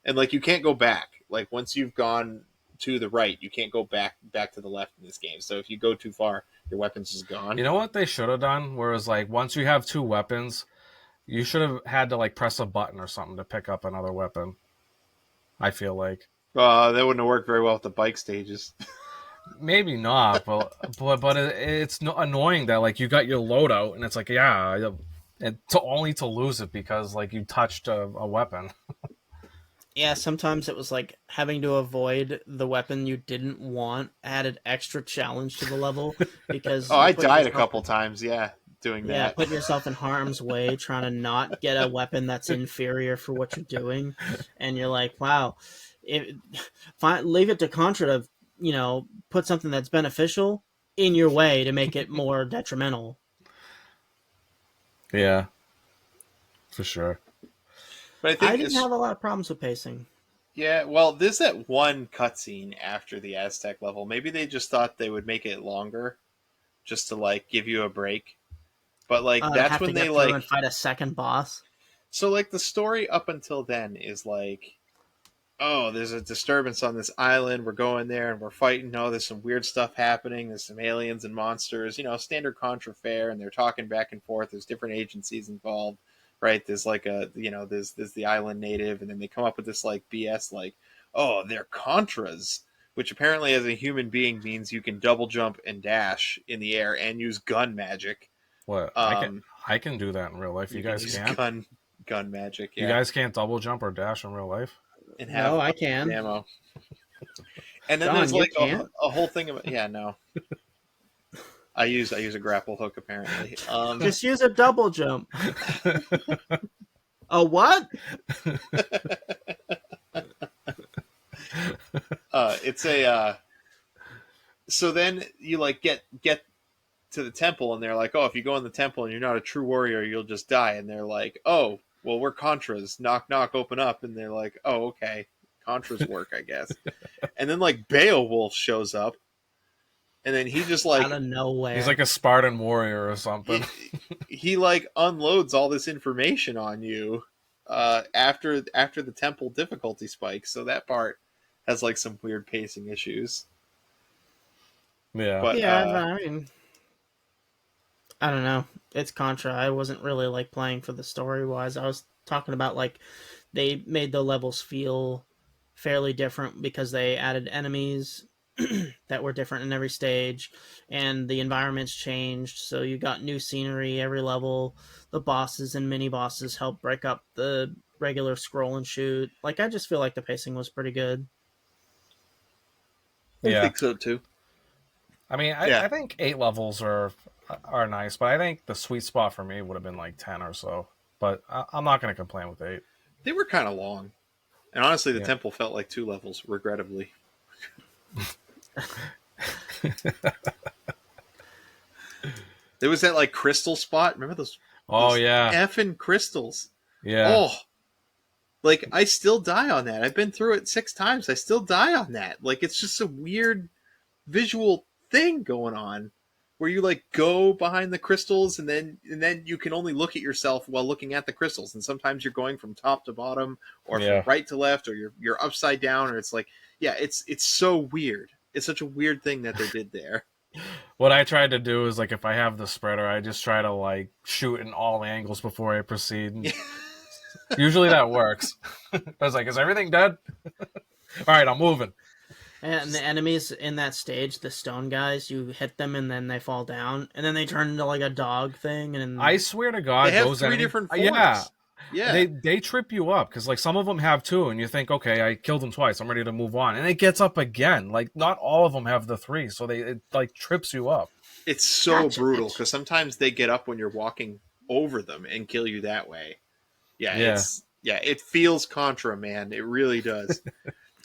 And like you can't go back. Like once you've gone to the right, you can't go back to the left in this game. So if you go too far, your weapon's just gone. You know what they should have done? Whereas like once you have two weapons, you should have had to like press a button or something to pick up another weapon. I feel like. That wouldn't have worked very well with the bike stages. Maybe not, but it's annoying that like you got your loadout and it's like and only to lose it because like you touched a weapon. Yeah, sometimes it was like having to avoid the weapon you didn't want added extra challenge to the level because Oh, you're I putting died a yourself couple times. Yeah, doing yeah, that. putting yourself in harm's way trying to not get a weapon that's inferior for what you're doing, and you're like, wow, if leave it to Contra to put something that's beneficial in your way to make it more detrimental. Yeah, for sure. But I I think didn't it's have a lot of problems with pacing. yeah. Well, there's that one cutscene after the Aztec level. Maybe they just thought they would make it longer, just to like give you a break. But like To that's have to when they get through and like fight a second boss. so like the story up until then is like, oh, there's a disturbance on this island. We're going there and we're fighting. Oh, there's some weird stuff happening. There's some aliens and monsters. Standard Contra fare, and they're talking back and forth. There's different agencies involved, right? There's like there's the island native, and then they come up with this like BS like, oh, they're Contras, which apparently as a human being means you can double jump and dash in the air and use gun magic. What Um, I can do that in real life. You you can guys use can't. gun magic, You yeah, guys can't double jump or dash in real life. and No, have I can. ammo. And then Don, there's you like can't. a whole thing about yeah no. I use a grapple hook apparently. Just use a double jump. A what? It's a so then you like get to the temple and they're like, oh, if you go in the temple and you're not a true warrior, you'll just die. And they're like, oh, well, we're Contras. Knock knock, open up. And they're like, oh, okay, Contras work, I guess. And then like Beowulf shows up, and then he just Out like of nowhere. He's like a Spartan warrior or something. he like unloads all this information on you after the temple difficulty spike. So that part has like some weird pacing issues. Yeah. But Yeah, I mean, I don't know. It's Contra. I wasn't really like playing for the story wise. I was talking about like they made the levels feel fairly different because they added enemies that were different in every stage, and the environments changed. So you got new scenery every level. The bosses and mini bosses help break up the regular scroll and shoot. Like I just feel like the pacing was pretty good. I Yeah. think so too. I mean, Yeah. I think 8 levels are nice, but I think the sweet spot for me would have been like 10 or so. But I'm not going to complain with 8. They were kind of long. And honestly, the Yeah. temple felt like 2 levels, regrettably. There was that like crystal spot. Remember those? Oh those yeah, effing crystals. yeah, Oh, like I still die on that. I've been through it 6 times. I still die on that. Like it's just a weird visual thing going on where you like go behind the crystals and then you can only look at yourself while looking at the crystals, and sometimes you're going from top to bottom or Yeah. from right to left, or you're upside down, or it's like yeah, it's so weird. It's such a weird thing that they did there. What I tried to do is like if I have the spreader, I just try to like shoot in all angles before I proceed. Usually that works. I was like, is everything dead? All right, I'm moving. And the enemies in that stage, the stone guys, you hit them and then they fall down, and then they turn into like a dog thing. And I swear to God, They have those 3 enemies, different forms. yeah, Yeah. they trip you up because like some of them have 2, and you think, okay, I killed them twice, I'm ready to move on, and it gets up again. Like not all of them have the 3, so it like trips you up. It's so Gotcha, brutal bitch. because sometimes they get up when you're walking over them and kill you that way. Yeah, Yeah. it feels Contra, man. It really does.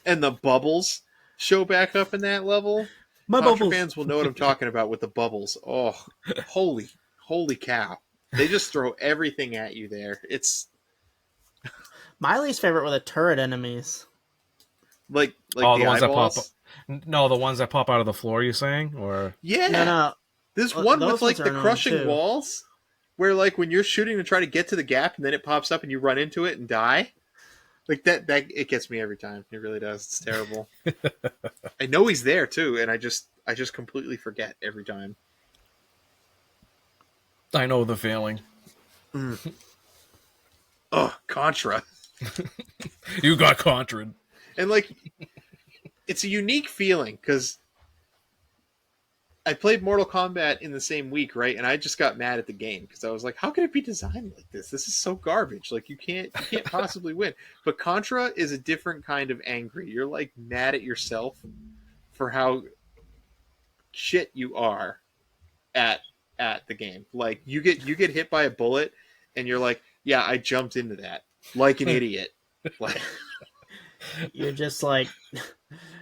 And the bubbles show back up in that level. My Contra bubbles. fans will know what I'm talking about with the bubbles. Oh, holy cow! They just throw everything at you there. It's My least favorite were the turret enemies. like Oh, the the ones that pop. eyeballs. No, the ones that pop out of the floor. You saying or Yeah, No, there's no. one Those with like ones are the annoying, crushing too. walls, where like when you're shooting to try to get to the gap and then it pops up and you run into it and die. Like that it gets me every time. It really does. It's terrible. I know he's there too, and I just completely forget every time. I know the feeling. Oh, Contra. You got contraed. And like it's a unique feeling because I played Mortal Kombat in the same week, right? And I just got mad at the game because I was like, "How can it be designed like this? This is so garbage. Like you can't possibly win." But Contra is a different kind of angry. You're like mad at yourself for how shit you are at the game. Like you get hit by a bullet, and you're like, "Yeah, I jumped into that like an idiot." Like You're just like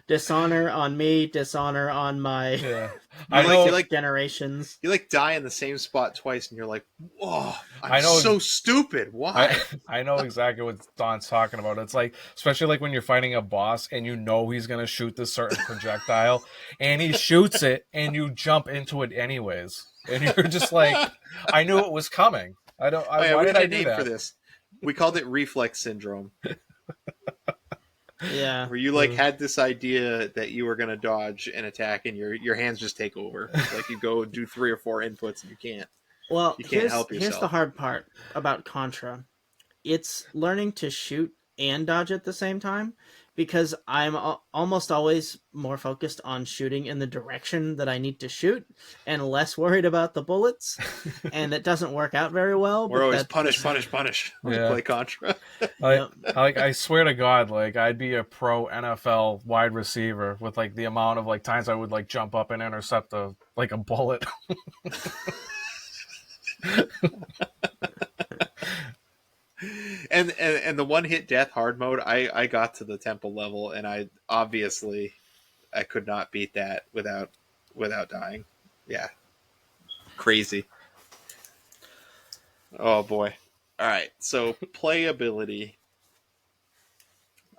dishonor on me, dishonor on my Yeah, you I like know. you like generations. you like die in the same spot twice, and you're like, "Whoa, I'm I know. so stupid. Why?" I know exactly what Don's talking about. It's like, especially like when you're fighting a boss and you know he's gonna shoot this certain projectile, and he shoots it, and you jump into it anyways, and you're just like, I knew it was coming. I don't. Oh yeah, Why we did had I a do name for that? this. We called it reflex syndrome, Yeah. where you like had this idea that you were gonna dodge an attack, and your hands just take over. Like you go do 3 or 4 inputs, and Well, you can't here's help here's the yourself. hard part about Contra. It's learning to shoot and dodge at the same time because I'm almost always more focused on shooting in the direction that I need to shoot and less worried about the bullets, and it doesn't work out very well, We're but always that's punish, just punish, punish when we Yeah. play Contra. I, yep. I swear to God, like I'd be a pro NFL wide receiver with like the amount of like times I would like jump up and intercept a bullet. And the one hit death hard mode, I got to the temple level, and I could not beat that without dying. Yeah, crazy. Oh boy. All right. So playability.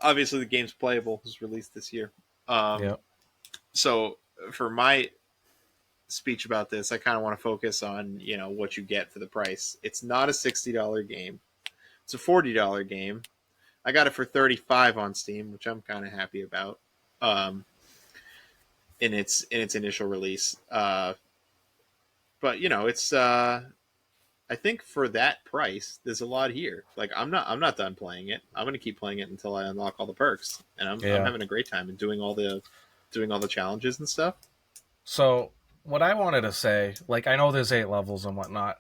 Obviously, the game's playable. It was released this year. Yeah. So for my speech about this, I kind of want to focus on what you get for the price. It's not a $60 game. It's a $40 game. I got it for 35 on Steam, which I'm kind of happy about. In its initial release, but it's I think for that price, there's a lot here. Like I'm not done playing it. I'm gonna keep playing it until I unlock all the perks, and I'm Yeah. having a great time and doing all the challenges and stuff. So what I wanted to say, like I know there's 8 levels and whatnot,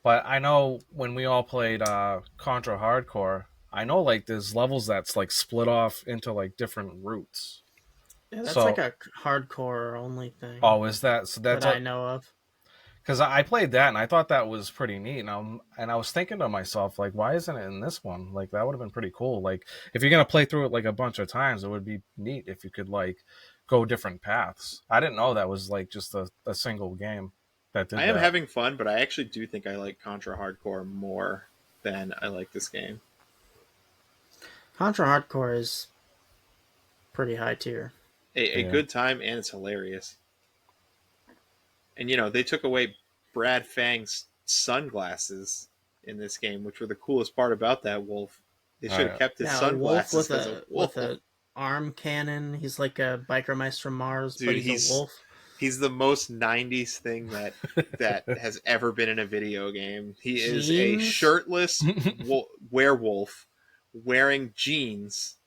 but I know when we all played Contra Hardcore, I know like there's levels that's like split off into like different routes. Yeah, that's like So a hardcore only thing oh, is that so? that That's I like know of. because I played that and I thought that was pretty neat. And I was thinking to myself like, why isn't it in this one? Like that would have been pretty cool. Like if you're gonna play through it like a bunch of times, it would be neat if you could like go different paths. I didn't know that was like just a single game that I did am that. having fun, but I actually do think I like Contra Hardcore more than I like this game. Contra Hardcore is pretty high tier. A Yeah. good time, and it's hilarious. And they took away Brad Fang's sunglasses in this game, which were the coolest part about that wolf. They should have Uh, kept his Yeah, a wolf sunglasses with as a a wolf. arm cannon. He's like a biker mice from Mars, but Dude, he's a he's wolf. he's the most '90s thing that has ever been in a video game. He is a Jeans. shirtless werewolf wearing jeans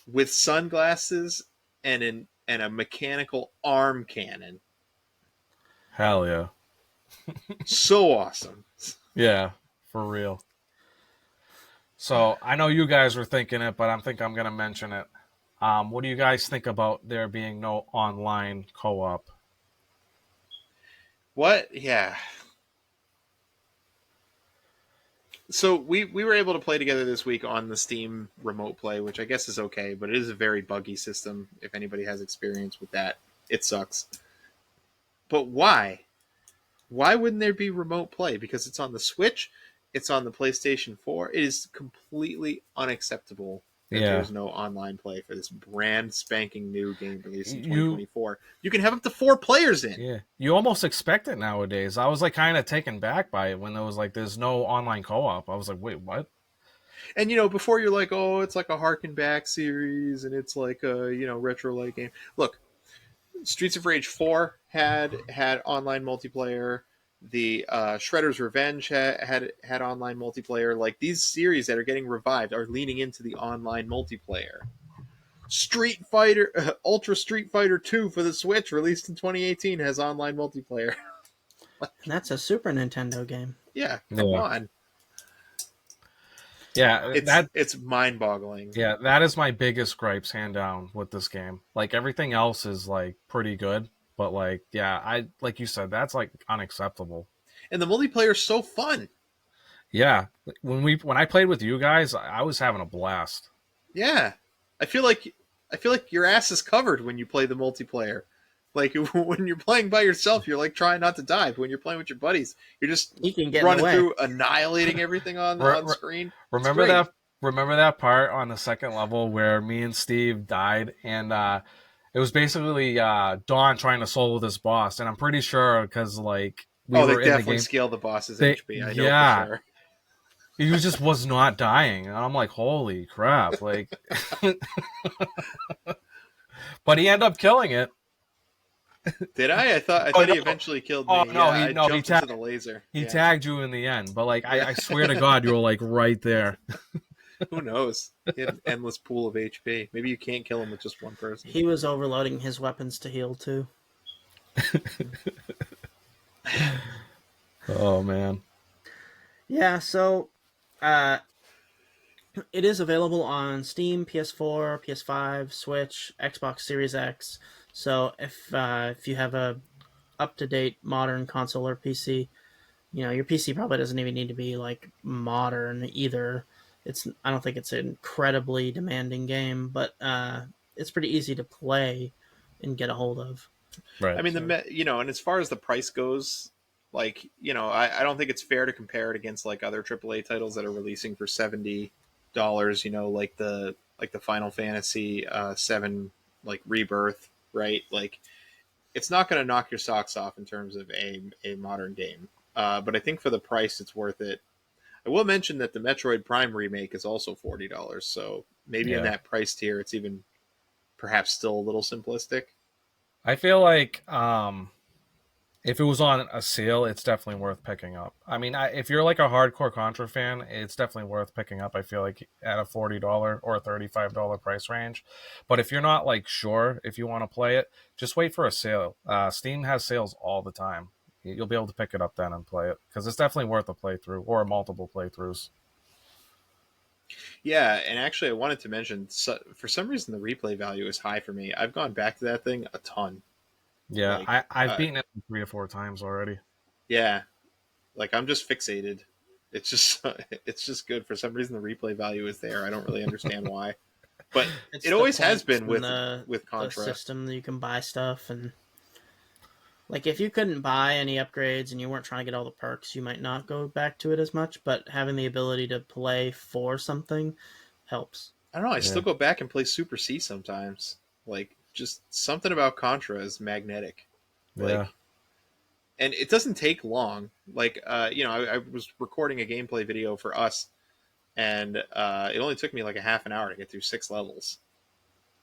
with sunglasses and a mechanical arm cannon. Hell yeah. So awesome. Yeah, for real. So I know you guys were thinking it, but I'm gonna mention it. What do you guys think about there being no online co-op? What? Yeah. So we were able to play together this week on the Steam Remote Play, which I guess is okay, but it is a very buggy system. If anybody has experience with that, it sucks. But why? Why wouldn't there be remote play? Because it's on the Switch, it's on the PlayStation 4. It is completely unacceptable that Yeah, there's no online play for this brand spanking new game released in you 2024. You can have up to 4 players in. yeah you almost expect it nowadays. I was like kind of taken back by it when there was like there's no online co-op. I was like, wait, what? And before you're like, oh, it's like a Harken Back series, and it's like a retro like game. Look, Streets of Rage 4 had online multiplayer. The Shredder's Revenge had online multiplayer. Like these series that are getting revived are leaning into the online multiplayer. Street Fighter, Ultra Street Fighter 2 for the Switch, released in 2018, has online multiplayer. And that's a Super Nintendo game. Yeah, come Yeah. on. Yeah, It's mind-boggling. yeah, that is my biggest gripes, hand down, with this game. Like everything else is like pretty good, but like, yeah, I like you said, that's like unacceptable. And the multiplayer's so fun. Yeah, when I played with you guys, I was having a blast. Yeah. I feel like your ass is covered when you play the multiplayer. Like when you're playing by yourself, you're like trying not to die. But when you're playing with your buddies, you're just You can get in the running way. through, annihilating everything on screen. Remember great. that? Remember that part on the second level where me and Steve died, and it was basically Dawn trying to solo this boss, and I'm pretty sure because like we Oh, they were in the definitely game, scale the boss's they HP. I know yeah, for sure. he just was not dying, and I'm like, holy crap! Like, but he ended up killing it. Did I? I thought Oh he no! eventually killed Oh me. no! Yeah, I jumped into the laser. He Yeah. tagged you in the end, but like Yeah. I swear to God, you were like right there. Who knows? He had an endless pool of HP. Maybe you can't kill him with just one person. He was overloading his weapons to heal too. Oh man. Yeah, so it is available on Steam, PS4, PS5, Switch, Xbox Series X. So if you have a up-to-date modern console or PC, your PC probably doesn't even need to be like modern either. I don't think it's an incredibly demanding game, but it's pretty easy to play and get a hold of. Right. I mean, and as far as the price goes, like I don't think it's fair to compare it against like other AAA titles that are releasing for $70. Like the Final Fantasy 7 like Rebirth, right? Like it's not going to knock your socks off in terms of a modern game. But I think for the price, it's worth it. I will mention that the Metroid Prime remake is also $40, so maybe in Yeah. that price tier, it's even perhaps still a little simplistic. I feel like if it was on a sale, it's definitely worth picking up. I mean, if you're like a hardcore Contra fan, it's definitely worth picking up. I feel like at a $40 or $35 price range. But if you're not like sure if you want to play it, just wait for a sale. Steam has sales all the time. You'll be able to pick it up then and play it because it's definitely worth a playthrough or multiple playthroughs. Yeah, and actually, I wanted to mention for some reason the replay value is high for me. I've gone back to that thing a ton. Yeah, Like, I've beaten it 3 or 4 times already. yeah, like I'm just fixated. It's just it's just good. For some reason, the replay value is there. I don't really understand why, but It's it the always has points been and with the Contra. system that you can buy stuff, and like if you couldn't buy any upgrades and you weren't trying to get all the perks, you might not go back to it as much. But having the ability to play for something helps. I don't know. I Yeah. still go back and play Super C sometimes. Like just something about Contra is magnetic. Like, Yeah. and it doesn't take long. Like, I was recording a gameplay video for us, and it only took me like a half an hour to get through 6 levels.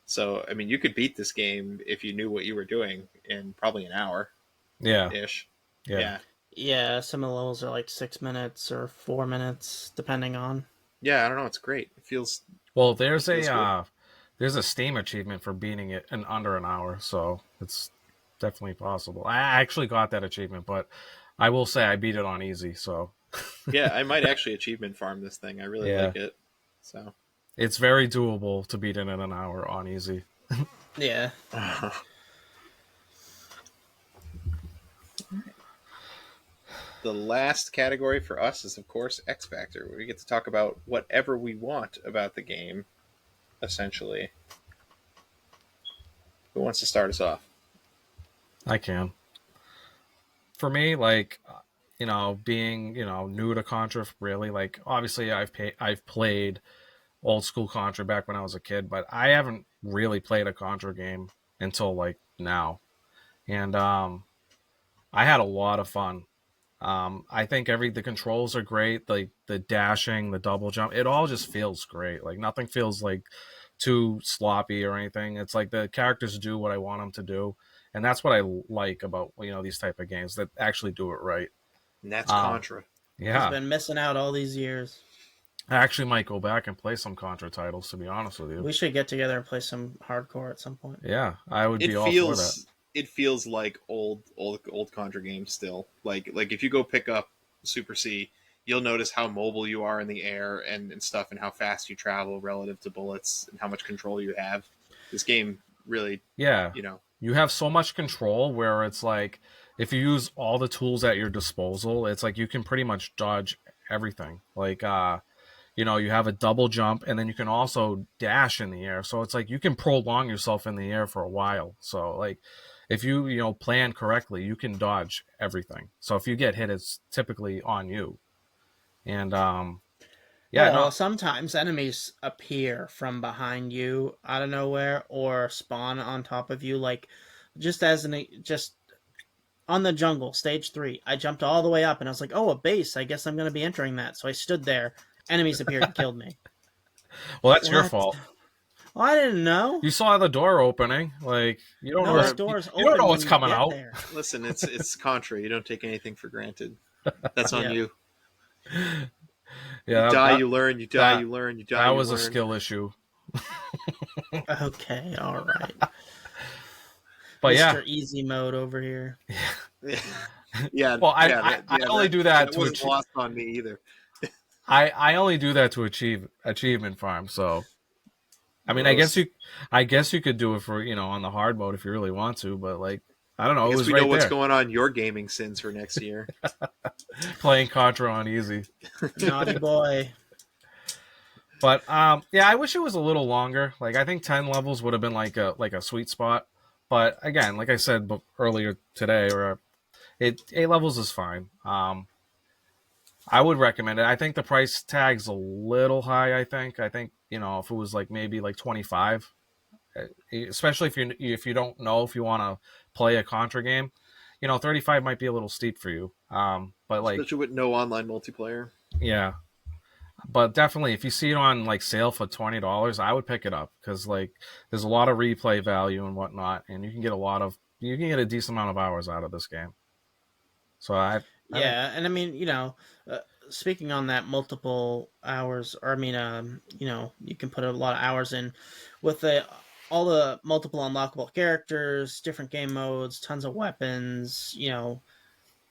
So, I mean, you could beat this game if you knew what you were doing in probably an hour Yeah. ish. Yeah. Yeah. Yeah, some of the levels are like 6 minutes or 4 minutes, depending on. Yeah, I don't know. It's great. It feels Well, it feels good. there's a Steam achievement for beating it in under an hour, so it's definitely possible. I actually got that achievement, but I will say I beat it on easy, so Yeah, I might actually achievement farm this thing. I really yeah, like it. So, it's very doable to beat it in an hour on easy. Yeah. the last category for us is, of course, X Factor, where we get to talk about whatever we want about the game, essentially. Who wants to start us off? I can. For me, like being new to Contra, really, like obviously I've played old school Contra back when I was a kid, but I haven't really played a Contra game until like now, and I had a lot of fun. I think the controls are great. Like the dashing, the double jump, it all just feels great. Like nothing feels like too sloppy or anything. It's like the characters do what I want them to do, and that's what I like about these type of games that actually do it right. And that's Um, Contra. He's yeah, been missing out all these years. I actually might go back and play some Contra titles, to be honest with you. We should get together and play some hardcore at some point. Yeah, I would It be all for that. feels like old Contra games still. Like if you go pick up Super C, you'll notice how mobile you are in the air and stuff, and how fast you travel relative to bullets, and how much control you have. This game really, Yeah, you know, you have so much control where it's like if you use all the tools at your disposal, it's like you can pretty much dodge everything. Like you have a double jump and then you can also dash in the air. So it's like you can prolong yourself in the air for a while. So like if you plan correctly, you can dodge everything. So if you get hit, it's typically on you. And yeah, no, Well, sometimes enemies appear from behind you out of nowhere or spawn on top of you. Like just on the jungle stage 3, I jumped all the way up and I was like, "Oh, a base. I guess I'm going to be entering that." So I stood there. Enemies appeared and killed me. well, that's your What? fault. Well, I didn't know. You saw the door opening. Like you don't No, know that or door's you don't know open when what's you coming get out. there. listen, it's Contra. You don't take anything for granted. That's on Yeah. you. You Yeah, die, you learn. You die, that you learn. You die, that you was a learn. skill issue. Okay, all right. But yeah, Mr. Easy Mode over here. Yeah, well, I yeah. only do that That to wasn't achieve. lost on me either. I only do that to achieve achievement farm. So I mean, Gross. I guess you could do it for on the hard mode if you really want to, but like I don't I know, it guess was we know right what's there going on your gaming sins for next year. playing Contra on easy. Naughty boy. But yeah, I wish it was a little longer. Like I think 10 levels would have been like a sweet spot. But again, like I said earlier today, or 8 levels is fine. I would recommend it. I think the price tag's a little high. I think if it was like maybe like 25, especially if you don't know if you want to play a Contra game, 35 might be a little steep for you. But like Especially with no online multiplayer. yeah, but definitely if you see it on like sale for $20, I would pick it up because like there's a lot of replay value and whatnot, and you can get a decent amount of hours out of this game. So I think Yeah, and I mean, speaking on that multiple hours, or I mean, you can put a lot of hours in with all the multiple unlockable characters, different game modes, tons of weapons,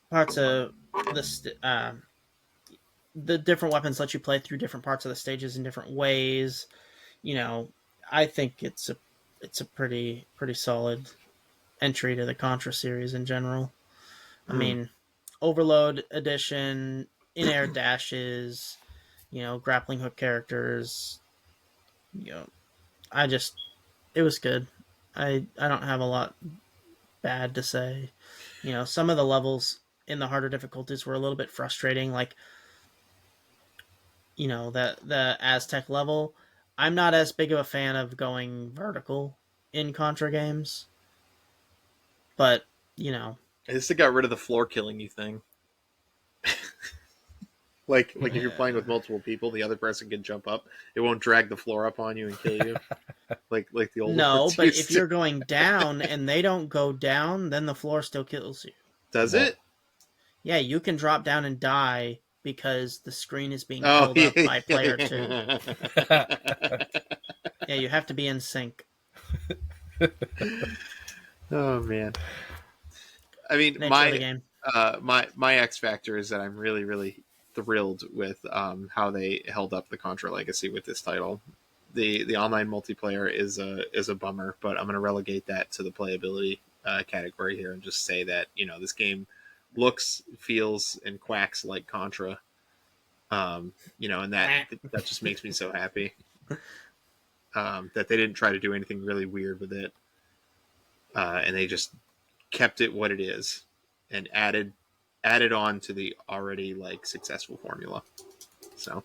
parts of the different weapons let you play through different parts of the stages in different ways. You know, I think it's a pretty solid entry to the Contra series in general. I Hmm. mean, Overload Edition, in-air dashes, grappling hook characters. You know, I just it was good. I don't have a lot bad to say. Some of the levels in the harder difficulties were a little bit frustrating. Like that the Aztec level. I'm not as big of a fan of going vertical in Contra games, but you know, I guess they got rid of the floor killing you thing. Like if you're playing with uh, multiple people, the other person can jump up. It won't drag the floor up on you and kill you. Like the old no. ones But if used to. you're going down and they don't go down, then the floor still kills you. Does well, it? Yeah, you can drop down and die because the screen is being Oh held up by player two. yeah. Yeah, you have to be in sync. Oh man. I mean, Nature of the game. my X factor is that I'm really thrilled with how they held up the Contra legacy with this title. The online multiplayer is a bummer, but I'm going to relegate that to the playability category here and just say that this game looks, feels, and quacks like Contra. And that just makes me so happy that they didn't try to do anything really weird with it, and they just kept it what it is and added on to the already like successful formula. So,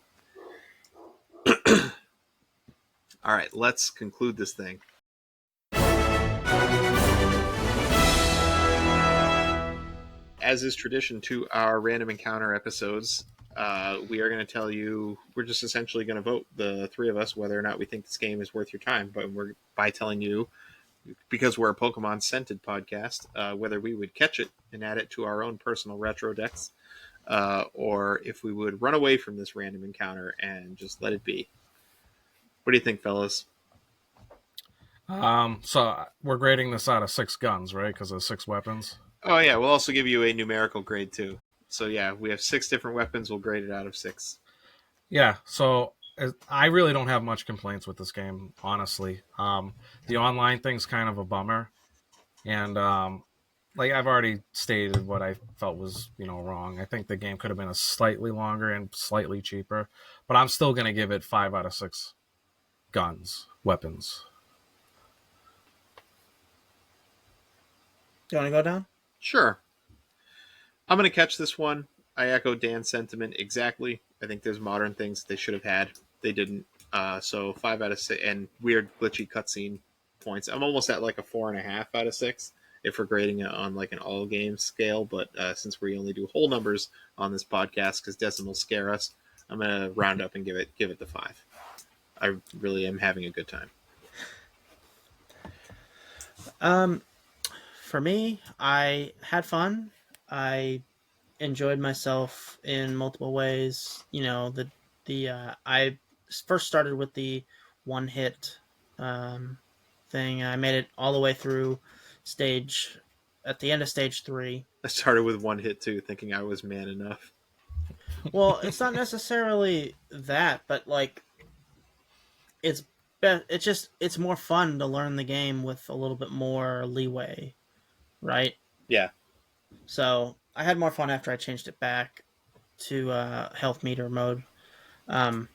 all right, let's conclude this thing. As is tradition to our random encounter episodes, we are going to tell you, we're just essentially going to vote, the three of us, whether or not we think this game is worth your time. But we're by telling you, because we're a Pokemon scented podcast, whether we would catch it and add it to our own personal retro decks, or if we would run away from this random encounter and just let it be. What do you think, fellas? So we're grading this out of 6 guns, right? Because of 6 weapons. Oh yeah, we'll also give you a numerical grade too. So yeah, we have 6 different weapons. We'll grade it out of 6. Yeah. So I really don't have much complaints with this game, honestly. The online thing's kind of a bummer, and like I've already stated what I felt was wrong. I think the game could have been a slightly longer and slightly cheaper, but I'm still gonna give it 5 out of 6 weapons. Do you want to go down? Sure. I'm going to catch this one. I echo Dan's sentiment exactly. I think there's modern things they should have had. They didn't. So 5 out of 6, and weird glitchy cutscene points. I'm almost at like a 4.5 out of 6 if we're grading it on like an all game scale. But since we only do whole numbers on this podcast because decimals scare us, I'm going to round up and give it the 5. I really am having a good time. For me, I had fun. I enjoyed myself in multiple ways. I first started with the one hit thing. I made it all the way through stage at the end of stage 3. I started with one hit too, thinking I was man enough. Well, it's not necessarily that, but like it's it's more fun to learn the game with a little bit more leeway, right? Yeah. So I had more fun after I changed it back to health meter mode. Um,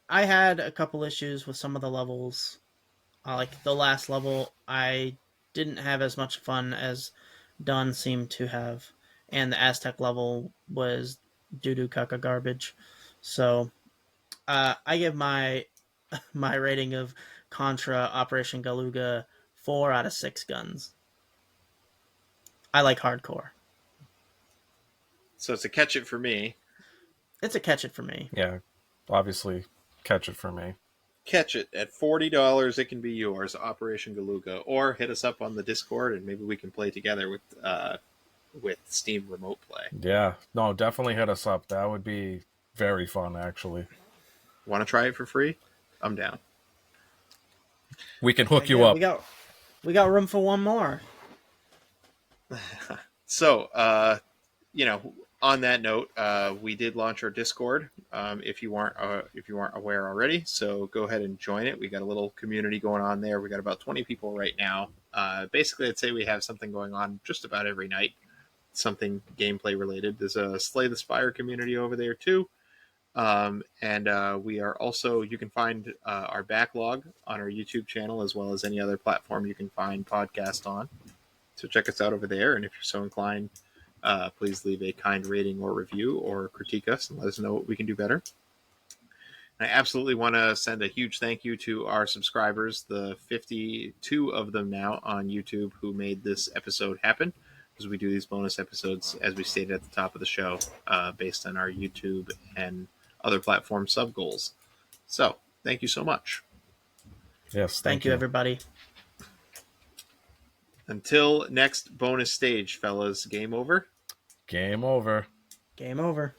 I had a couple issues with some of the levels. Like the last level, I didn't have as much fun as Dunn seemed to have, and the Aztec level was doo doo caca garbage. So I give my rating of Contra Operation Galuga 4 out of 6 guns. I like hardcore. So it's a catch it for me. It's a catch it for me. Yeah, obviously, catch it for me. Catch it at $40. It can be yours, Operation Galuga, or hit us up on the Discord and maybe we can play together with Steam Remote Play. Yeah, no, definitely hit us up. That would be very fun, actually. Want to try it for free? I'm down. We can hook you up. We got room for one more. So, on that note, we did launch our Discord. If you weren't aware already, so go ahead and join it. We got a little community going on there. We got about 20 people right now. Basically, I'd say we have something going on just about every night, something gameplay related. There's a Slay the Spire community over there too. And we are also, you can find our backlog on our YouTube channel as well as any other platform you can find podcast on. So check us out over there. And if you're so inclined, please leave a kind rating or review or critique us and let us know what we can do better. And I absolutely want to send a huge thank you to our subscribers, the 52 of them now on YouTube who made this episode happen, because we do these bonus episodes, as we stated at the top of the show, based on our YouTube and other platform sub goals. So thank you so much. Yes, Thank you, everybody. Until next bonus stage, fellas, game over. Game over. Game over.